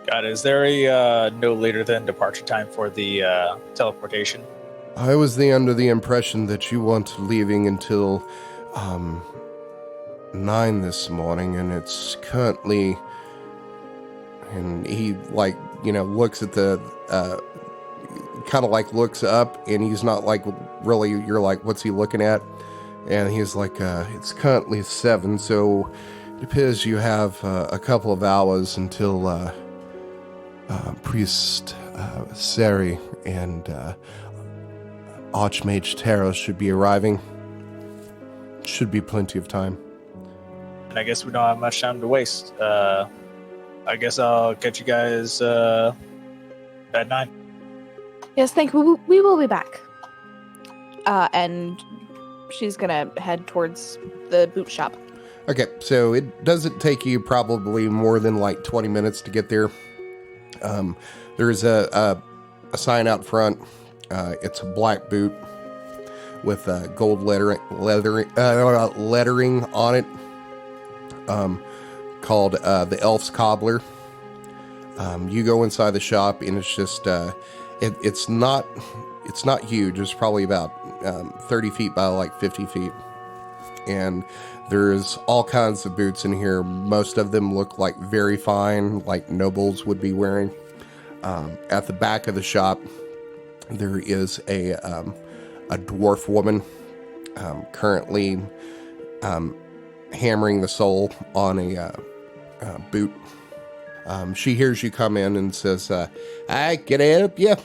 Got it. Is there a no later than departure time for the teleportation? I was under the impression that you weren't leaving until 9 this morning, and it's currently... And he, looks at the... kind of looks up, and he's not really... You're like, what's he looking at? And he's like, it's currently 7, so it appears you have a couple of hours until Priest Sari and Archmage Taros should be arriving. Should be plenty of time. And I guess we don't have much time to waste. I guess I'll catch you guys at 9. Yes, thank you. We will be back. And she's gonna head towards the boot shop. Okay, so it doesn't take you probably more than 20 minutes to get there. There's a sign out front. It's a black boot with gold lettering on it, called the Elf's Cobbler. You go inside the shop, and it's just it's not huge. It's probably about 30 feet by 50 feet, and there's all kinds of boots in here. Most of them look very fine, like nobles would be wearing. At the back of the shop, there is a dwarf woman currently hammering the sole on a boot. She hears you come in and says, "Hi, can I help you?"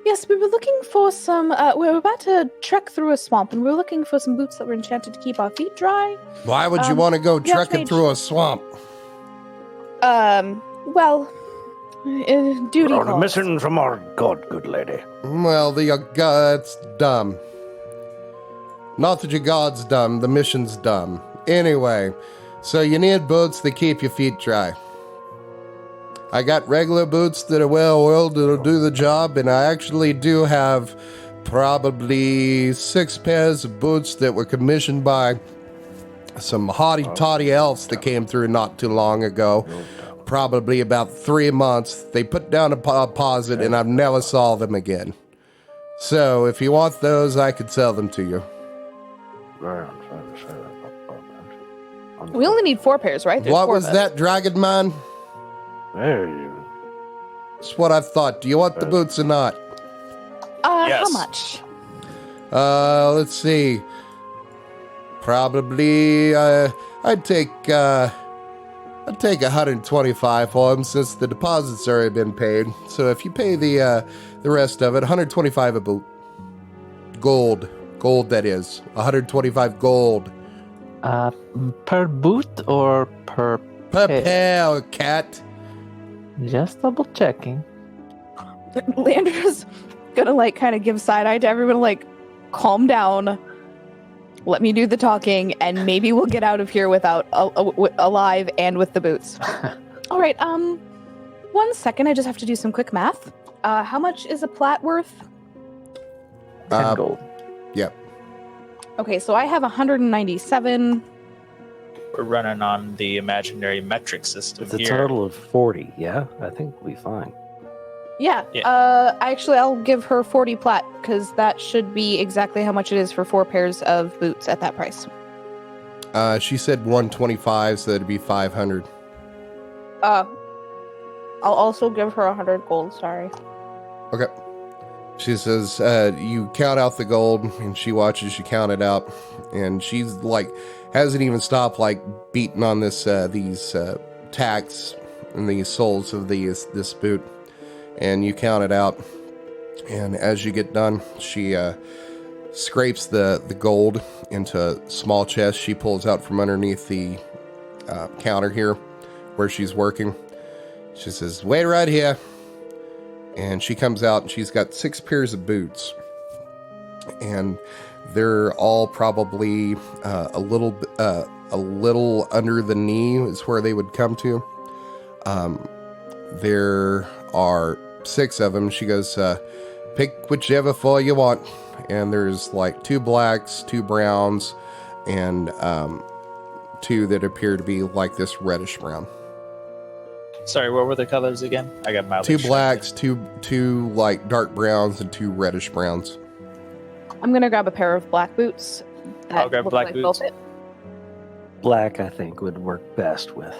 Yes, we were looking for some. We were about to trek through a swamp, and we were looking for some boots that were enchanted to keep our feet dry. Why would you want to go yeah, trekking mage. through a swamp? Well, duty On a calls. mission from our god, good lady. Well, that's dumb. Not that your god's dumb, the mission's dumb. Anyway, so you need boots that keep your feet dry. I got regular boots that are well oiled that'll do the job, and I actually do have probably 6 pairs of boots that were commissioned by some haughty-toddy elves that came through not too long ago. Probably about 3 months. They put down a deposit, and I've never saw them again. So if you want those, I could sell them to you. We only need 4 pairs, right? There's What 4 was of us. that, Dragon Man? That's what I thought. Do you want the boots or not? Yes. How much? Let's see. Probably, I'd take I'll take 125 for them since the deposit's already been paid. So if you pay the rest of it, 125 a boot. Gold, that is. 125 gold. Per boot or per pair, cat. Just double checking. Leandre's gonna like kind of give side eye to everyone, like, calm down. Let me do the talking, and maybe we'll get out of here without alive and with the boots. All right. 1 second. I just have to do some quick math. How much is a plat worth? 10 gold. Yep. Okay, so I have 197. We're running on the imaginary metric system It's a here. total of 40, yeah? I think we'll be fine. Yeah. I'll give her 40 plat, because that should be exactly how much it is for 4 pairs of boots at that price. She said 125, so that'd be 500. I'll also give her 100 gold, sorry. Okay. She says, you count out the gold, and she watches you count it out, and she's like, hasn't even stopped like beating on these tacks and these soles of this boot, and you count it out, and as you get done, she scrapes the gold into a small chest she pulls out from underneath the counter here where she's working. She says, wait right here. And she comes out and she's got 6 pairs of boots, and they're all probably a little under the knee is where they would come to. There are 6 of them. She goes, pick whichever 4 you want. And there's like 2 blacks, 2 browns, and 2 that appear to be like this reddish brown. Sorry, what were the colors again? I got my 2 blacks, two like dark browns, and 2 reddish browns. I'm gonna grab a pair of black boots. I'll grab look black like boots. they'll fit. Black, I think, would work best with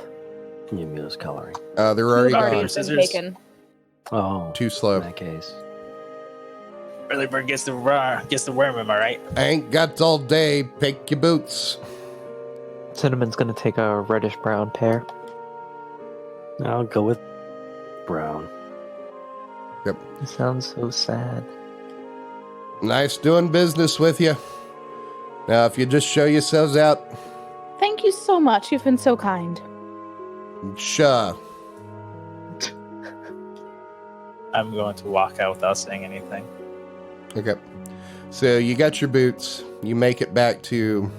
Mjömjö's coloring. They're already Already gone. been Scissors. taken. Oh, Too slow. in that case. Early bird gets the worm, am I right? I ain't got all day. Pick your boots. Cinnamon's gonna take a reddish brown pair. I'll go with brown. Yep. You sound so sad. Nice doing business with you. Now, if you just show yourselves out, Thank you so much. You've been so kind. sure. I'm going to walk out without saying anything. Okay. So you got your boots. You make it back to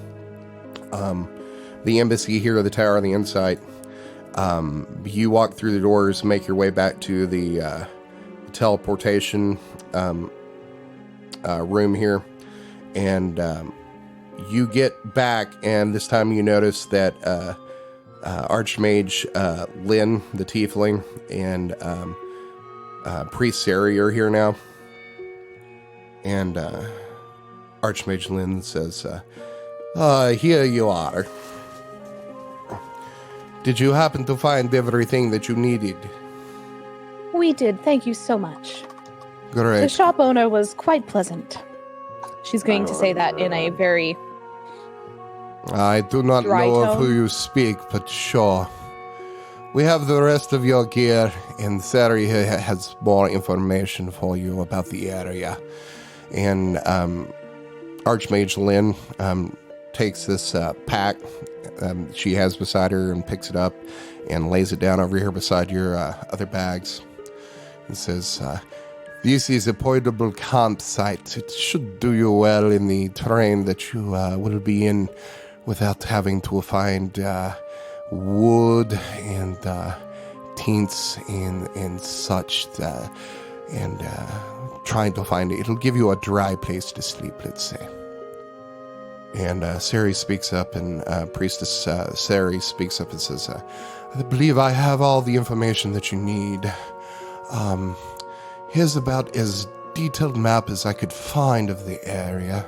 the embassy here at the Tower on the Insight. You walk through the doors, make your way back to the teleportation room here, and you get back, and this time you notice that Archmage Lynn, the Tiefling, and Priest Sari are here now. And Archmage Lynn says, here you are. Did you happen to find everything that you needed? We did. Thank you so much. The Great. shop owner was quite pleasant. She's going to say that in a very... I do not Dry know of tone. who you speak, but sure. We have the rest of your gear, and Sari here has more information for you about the area. And Archmage Lynn takes this pack she has beside her and picks it up and lays it down over here beside your other bags. And says, this is a portable campsite. It should do you well in the terrain that you will be in without having to find wood and tints and such, and trying to find it. It'll give you a dry place to sleep, let's say. And Sari speaks up, and Priestess Sari speaks up and says, I believe I have all the information that you need. Here's about as detailed map as I could find of the area.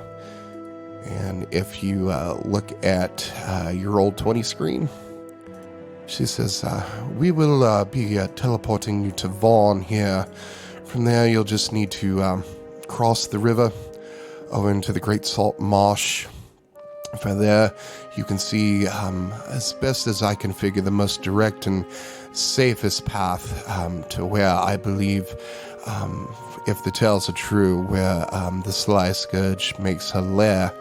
And if you look at your old 20 screen, she says, we will be teleporting you to Vorne here. From there, you'll just need to cross the river over into the Great Salt Marsh. From there, you can see, as best as I can figure, the most direct and safest path to where I believe, if the tales are true, where the Sly Scourge makes her lair.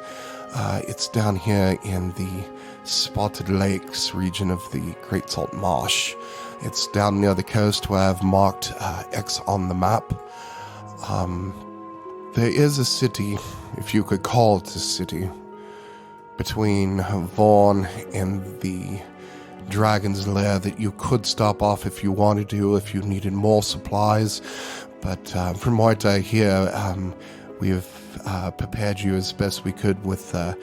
It's down here in the Spotted Lakes region of the Great Salt Marsh. It's down near the coast where I've marked X on the map. There is a city, if you could call it a city, between Vorne and the Dragon's Lair that you could stop off if you wanted to, if you needed more supplies. But from what I hear, we've prepared you as best we could with the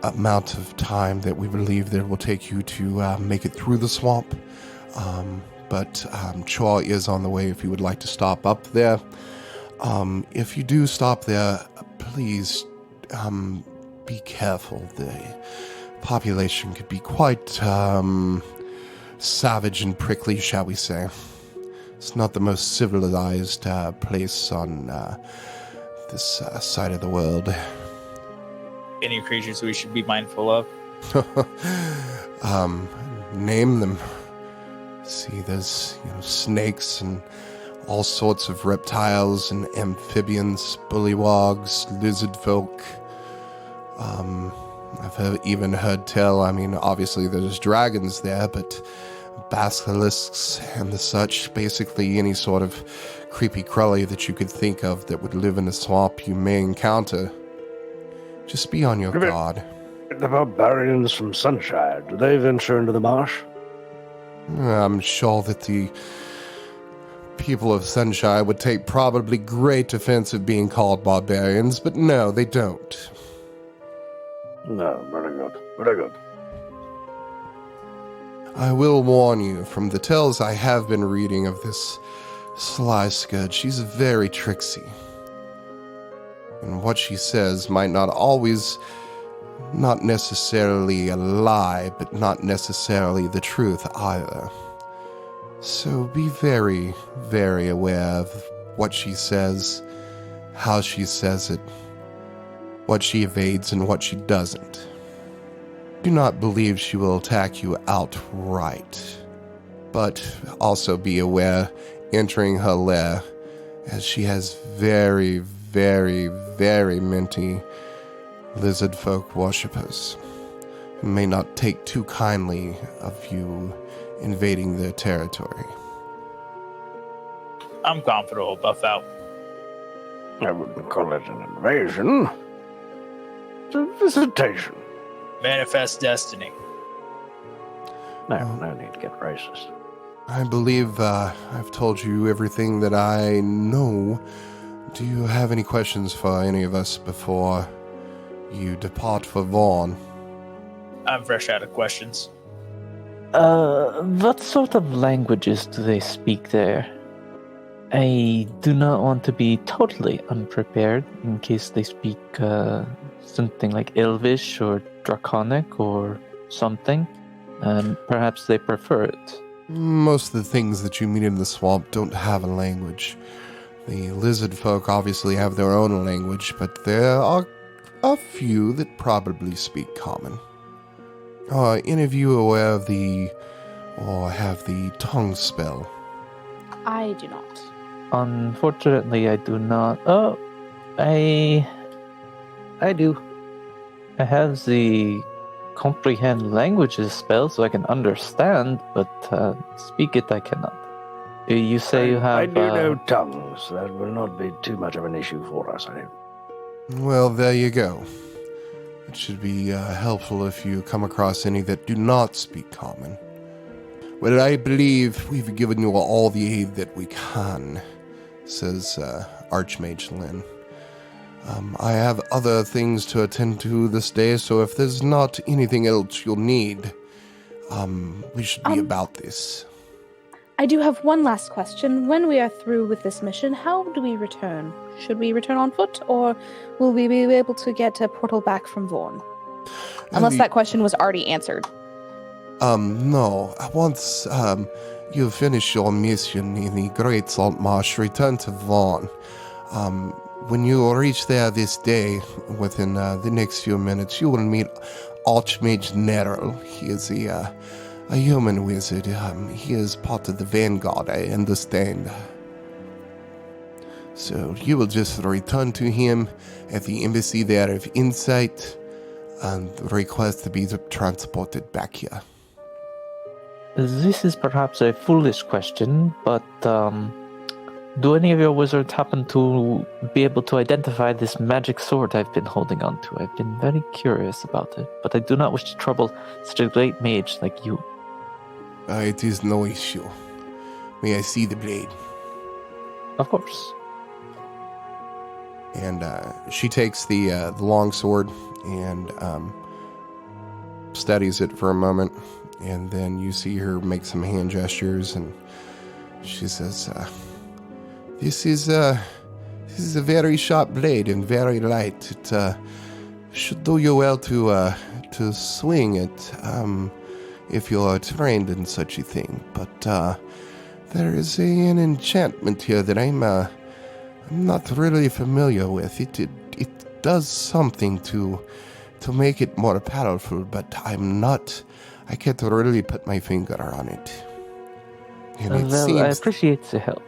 amount of time that we believe that it will take you to make it through the swamp. But Chua is on the way if you would like to stop up there. If you do stop there, please be careful. The population could be quite savage and prickly, shall we say. It's not the most civilized place on this side of the world. Any creatures we should be mindful of? Name them. See, there's snakes and all sorts of reptiles and amphibians, bullywogs, lizard folk. I've even heard tell, obviously there's dragons there, but basilisks and the such, basically any sort of creepy crawly that you could think of that would live in a swamp you may encounter. Just be on your guard. The barbarians from Sunshine, do they venture into the marsh? I'm sure that the people of Sunshine would take probably great offense at being called barbarians, but no, they don't. No, very good, very good. I will warn you, from the tales I have been reading of this Sly Scourge, she's very tricksy. And what she says might not necessarily a lie, but not necessarily the truth either. So be very, very aware of what she says, how she says it, what she evades and what she doesn't. Do not believe she will attack you outright, but also be aware entering her lair, as she has very, very, very many lizard folk worshippers, who may not take too kindly of you invading their territory. I'm confident we'll buff out. I wouldn't call it an invasion. It's a visitation. Manifest destiny. No need to get racist. I believe I've told you everything that I know. Do you have any questions for any of us before you depart for Vorne? I'm fresh out of questions. What sort of languages do they speak there? I do not want to be totally unprepared in case they speak something like Elvish or Draconic or something, and perhaps they prefer it. Most of the things that you meet in the swamp don't have a language. The lizard folk obviously have their own language, but there are a few that probably speak common. Are any of you aware of or have the tongue spell? I do not. Unfortunately, I do not. Oh, I do. I have the comprehend languages spell, so I can understand, but speak it I cannot. You say you have... I do know tongues. That will not be too much of an issue for us, I hope. Well, there you go. It should be helpful if you come across any that do not speak common. Well, I believe we've given you all the aid that we can, says Archmage Lynn. I have other things to attend to this day, so if there's not anything else you'll need, we should be about this. I do have one last question. When we are through with this mission, how do we return? Should we return on foot, or will we be able to get a portal back from Vorne? Unless that question was already answered. No. Once you finish your mission in the Great Salt Marsh, return to Vorne. when you reach there this day, within the next few minutes, you will meet Archmage Nerl. He is a human wizard. He is part of the Vanguard, I understand. So you will just return to him at the embassy there of Insight and request to be transported back here. This is perhaps a foolish question, but do any of your wizards happen to be able to identify this magic sword I've been holding on to? I've been very curious about it, but I do not wish to trouble such a great mage like you. It is no issue. May I see the blade? Of course. And she takes the long sword and studies it for a moment, and then you see her make some hand gestures, and she says, "This is a very sharp blade and very light. It should do you well to swing it if you are trained in such a thing. But there is an enchantment here that I'm not really familiar with. It does something to make it more powerful, but I can't really put my finger on it. And it seems, I appreciate the help.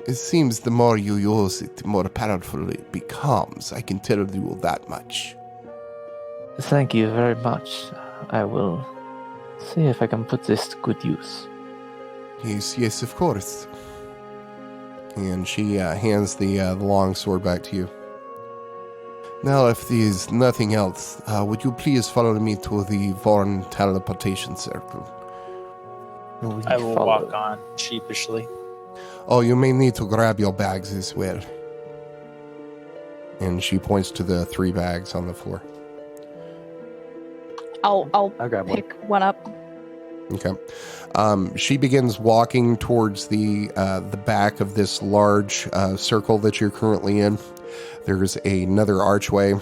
it seems the more you use it, the more powerful it becomes. I can tell you that much. Thank you very much. I will see if I can put this to good use. Yes, of course. And she hands the long sword back to you. Now, if there's nothing else, would you please follow me to the Vorne teleportation circle? I will walk on sheepishly. Oh, you may need to grab your bags as well. And she points to the 3 bags on the floor. I'll grab pick one up. Okay. She begins walking towards the back of this large circle that you're currently in. There's another archway.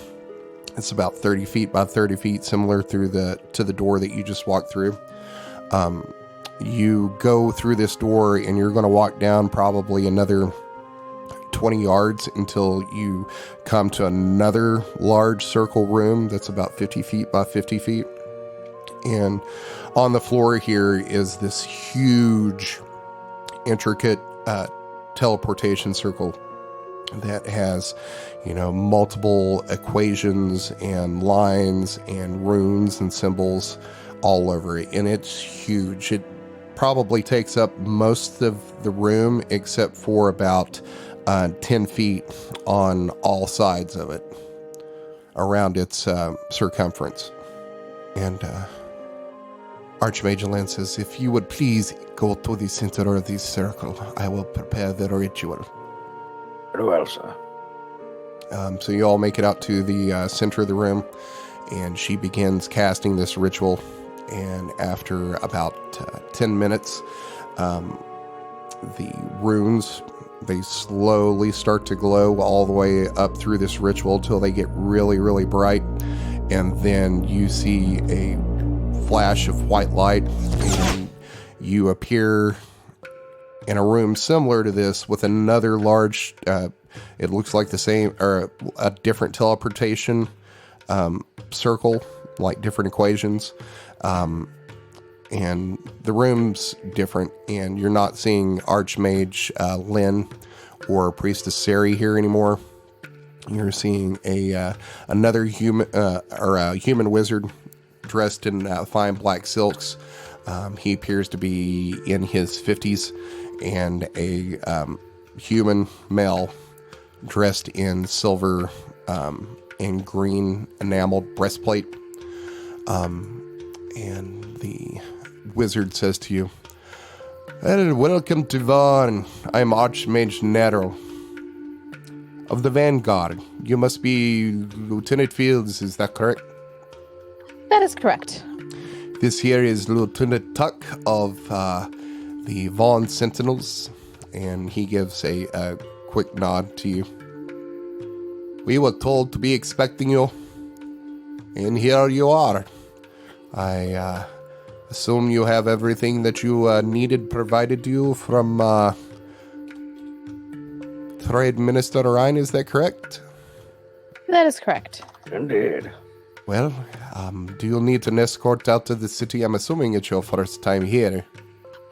It's about 30 feet by 30 feet, similar to the door that you just walked through. You go through this door, and you're going to walk down probably another 20 yards until you come to another large circle room that's about 50 feet by 50 feet. And on the floor here is this huge, intricate teleportation circle that has, multiple equations and lines and runes and symbols all over it. And it's huge. It probably takes up most of the room except for about 10 feet on all sides of it around its circumference. And Archmage Lynn says, "If you would please go to the center of this circle, I will prepare the ritual." Very well, sir. So you all make it out to the center of the room, and she begins casting this ritual. And after about 10 minutes, the runes, they slowly start to glow all the way up through this ritual till they get really, really bright. And then you see a flash of white light, and you appear in a room similar to this with another large, it looks like the same, or a different teleportation circle, like different equations. And the room's different, and you're not seeing Archmage Lynn or Priestess Sari here anymore. You're seeing another human, or a human wizard dressed in fine black silks. He appears to be in his 50s, and a human male dressed in silver and green enameled breastplate. And the wizard says to you, "Well, welcome to Vorne. I'm Archmage Nerl of the Vanguard. You must be Lieutenant Fields, is that correct?" That is correct. This here is Lieutenant Tuck of the Vorne Sentinels, and he gives a quick nod to you. "We were told to be expecting you, and here you are. I assume you have everything that you needed provided to you from afraid, Minister Rhine, is that correct? That is correct. Indeed. Well, do you need an escort out to the city? I'm assuming it's your first time here.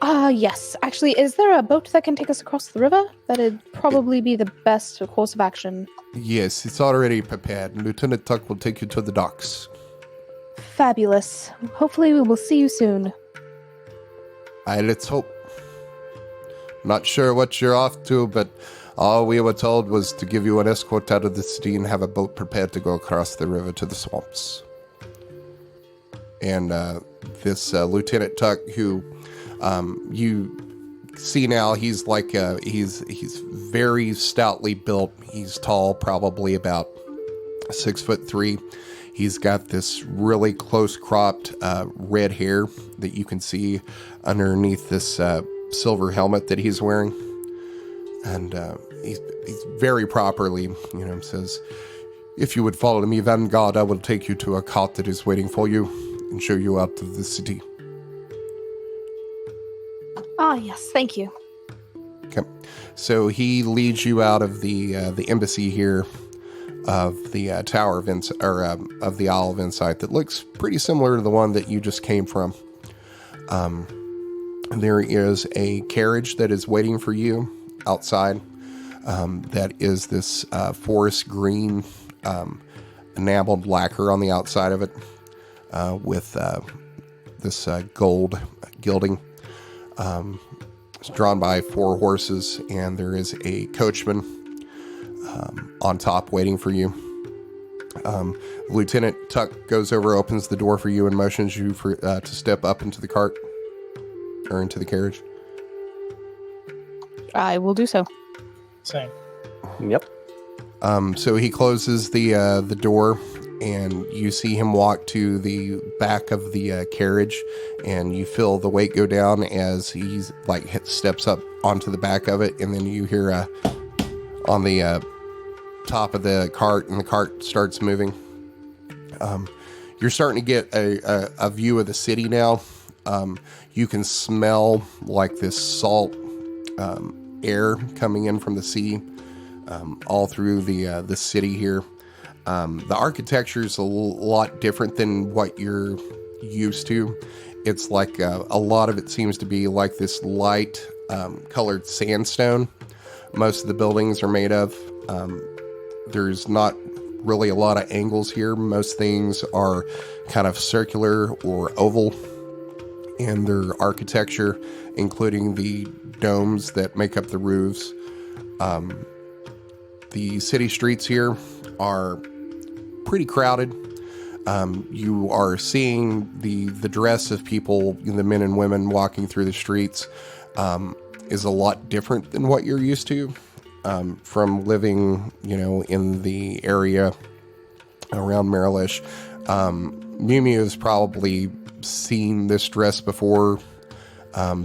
Yes. Actually, is there a boat that can take us across the river? That'd probably be the best course of action. Yes, it's already prepared. Lieutenant Tuck will take you to the docks. Fabulous. Hopefully we will see you soon. Let's hope. Not sure what you're off to, but all we were told was to give you an escort out of the city and have a boat prepared to go across the river to the swamps. And this Lieutenant Tuck, who you see now, he's like he's very stoutly built. He's tall, probably about 6'3". He's got this really close cropped red hair that you can see underneath this silver helmet that he's wearing. And he's very properly, says, "If you would follow me, Vanguard, I will take you to a cart that is waiting for you and show you out of the city." Yes, thank you. Okay. So he leads you out of the embassy here of the tower of of the Isle of Insight that looks pretty similar to the one that you just came from. There is a carriage that is waiting for you outside. That is this forest green enameled lacquer on the outside of it with this gold gilding. It's drawn by 4 horses, and there is a coachman on top waiting for you. Lieutenant Tuck goes over, opens the door for you, and motions you to step up into the cart or into the carriage. I will do so. Same. Yep. So he closes the door, and you see him walk to the back of the carriage, and you feel the weight go down as he's steps up onto the back of it, and then you hear on the top of the cart, and the cart starts moving. You're starting to get a view of the city now. You can smell like this salt air coming in from the sea all through the city here. The architecture is a lot different than what you're used to. It's like a lot of it seems to be like this light colored sandstone. Most of the buildings are made of. There's not really a lot of angles here. Most things are kind of circular or oval in their architecture, including the domes that make up the roofs. The city streets here are pretty crowded. You are seeing the dress of people, the men and women walking through the streets, is a lot different than what you're used to from living, in the area around Marilesh. Mjömjö has probably seen this dress before,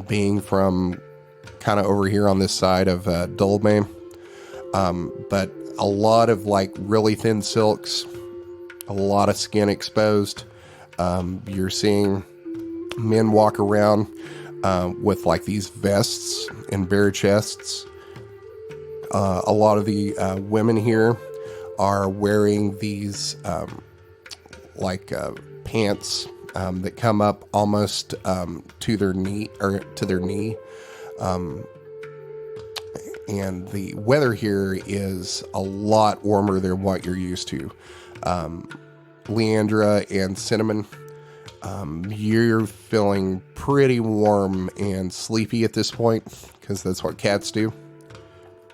being from kind of over here on this side of Tome. But a lot of really thin silks, a lot of skin exposed. You're seeing men walk around with these vests and bare chests. A lot of the women here are wearing these pants that come up almost to their knee. And the weather here is a lot warmer than what you're used to. Leandre and Cinnamon, you're feeling pretty warm and sleepy at this point, because that's what cats do.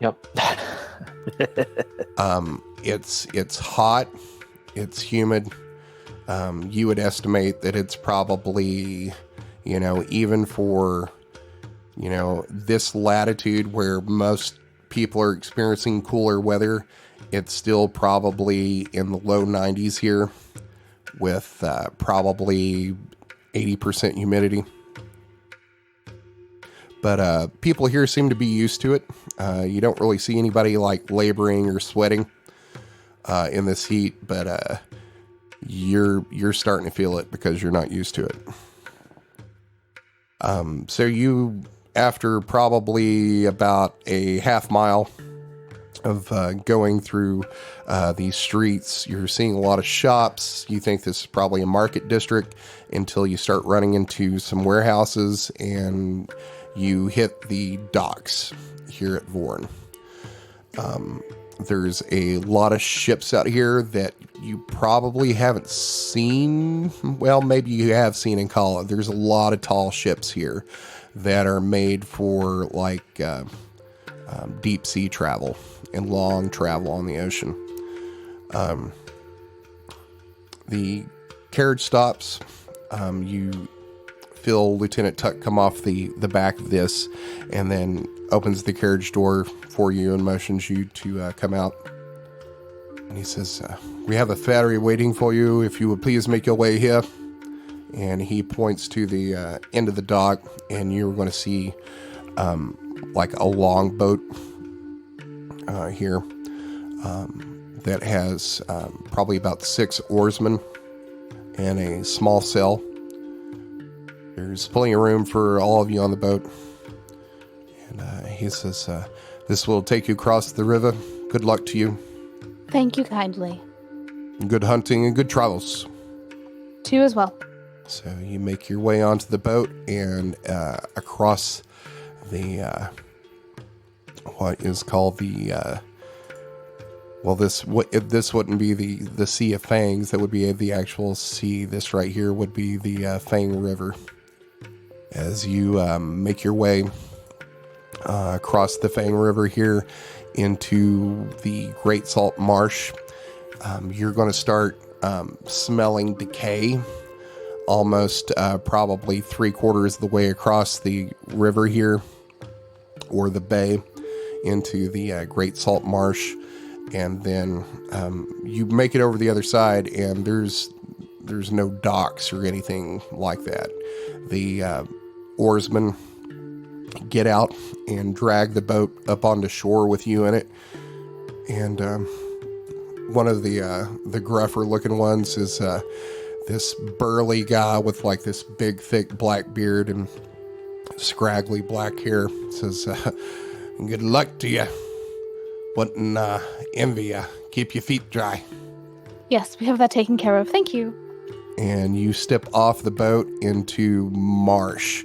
Yep. It's hot. It's humid. You would estimate that it's probably, even for, this latitude where most people are experiencing cooler weather, it's still probably in the low 90s here with probably 80% humidity. But people here seem to be used to it. You don't really see anybody laboring or sweating in this heat, but you're starting to feel it because you're not used to it. So you, after probably about a half mile, going through these streets. You're seeing a lot of shops. You think this is probably a market district until you start running into some warehouses and you hit the docks here at Vorne. There's a lot of ships out here that you probably haven't seen. Well, maybe you have seen in Kala. There's a lot of tall ships here that are made for like deep sea travel and long travel on the ocean. The carriage stops. You feel Lieutenant Tuck come off the back of this and then opens the carriage door for you and motions you to come out. And he says, we have a ferry waiting for you. If you would please make your way here. And he points to the end of the dock, and you're going to see like a long boat here that has probably about 6 oarsmen and a small sail. There's plenty of room for all of you on the boat. And he says, this will take you across the river. Good luck to you. Thank you kindly. Good hunting and good travels. To you as well. So you make your way onto the boat and across the what is called the this wouldn't be the Sea of Fangs. That would be the actual sea. This right here would be the Fang River. As you make your way across the Fang River here into the Great Salt Marsh, you're going to start smelling decay almost probably 3/4 of the way across the river here, or the bay, into the Great Salt Marsh. And then you make it over the other side, and there's no docks or anything like that. The oarsmen get out and drag the boat up onto shore with you in it. And one of the gruffer looking ones is this burly guy with like this big thick black beard and scraggly black hair. Says, good luck to you. Wouldn't envy you. Keep your feet dry. Yes, we have that taken care of. Thank you. And you step off the boat into marsh.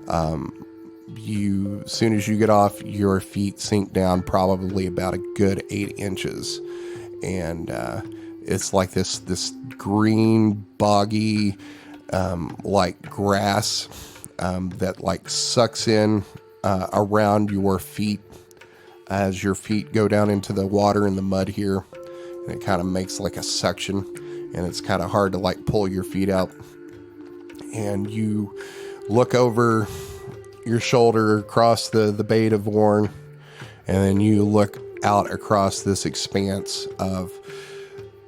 As soon as you get off, your feet sink down probably about a good 8 inches. And it's like this green, boggy, like grass that like sucks in around your feet as your feet go down into the water and the mud here. And it kind of makes like a suction, and it's kind of hard to like pull your feet out. And you look over your shoulder across the Bay of Vorne, and then you look out across this expanse of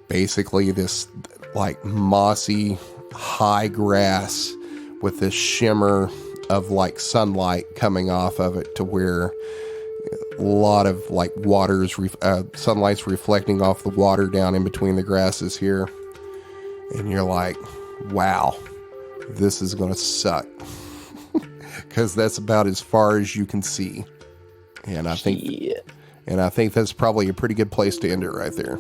basically this like mossy high grass with this shimmer of like sunlight coming off of it, to where a lot of like sunlight's reflecting off the water down in between the grasses here. And you're like, wow, this is gonna suck. Because that's about as far as you can see. And I think that's probably a pretty good place to end it right there.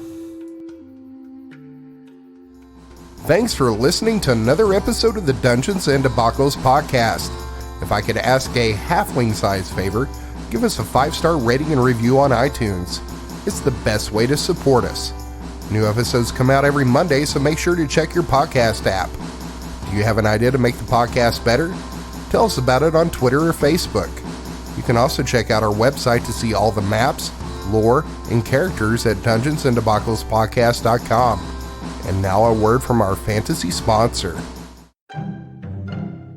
Thanks for listening to another episode of the Dungeons and Debacles podcast. If I could ask a halfling-sized favor, give us a 5-star rating and review on iTunes. It's the best way to support us. New episodes come out every Monday, so make sure to check your podcast app. Do you have an idea to make the podcast better? Tell us about it on Twitter or Facebook. You can also check out our website to see all the maps, lore, and characters at dungeonsanddebacklespodcast.com. And now a word from our fantasy sponsor.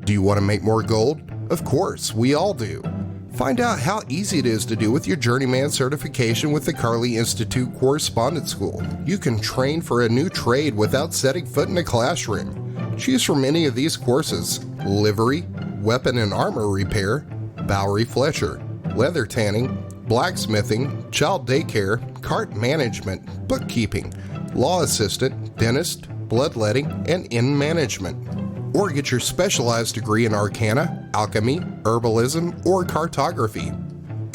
Do you want to make more gold? Of course, we all do. Find out how easy it is to do with your Journeyman certification with the Carly Institute Correspondence School. You can train for a new trade without setting foot in a classroom. Choose from any of these courses: livery, weapon and armor repair, Bowery Fletcher, leather tanning, blacksmithing, child daycare, cart management, bookkeeping, law assistant, dentist, bloodletting, and inn management. Or get your specialized degree in arcana, alchemy, herbalism, or cartography.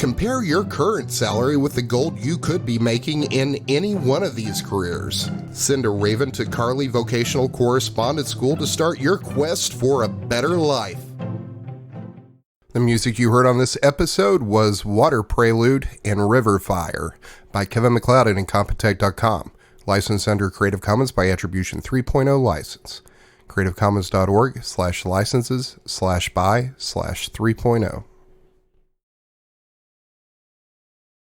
Compare your current salary with the gold you could be making in any one of these careers. Send a raven to Carly Vocational Correspondence School to start your quest for a better life. The music you heard on this episode was Water Prelude and River Fire by Kevin MacLeod at Incompetech.com. Licensed under Creative Commons by Attribution 3.0 license. CreativeCommons.org/licenses/by/3.0.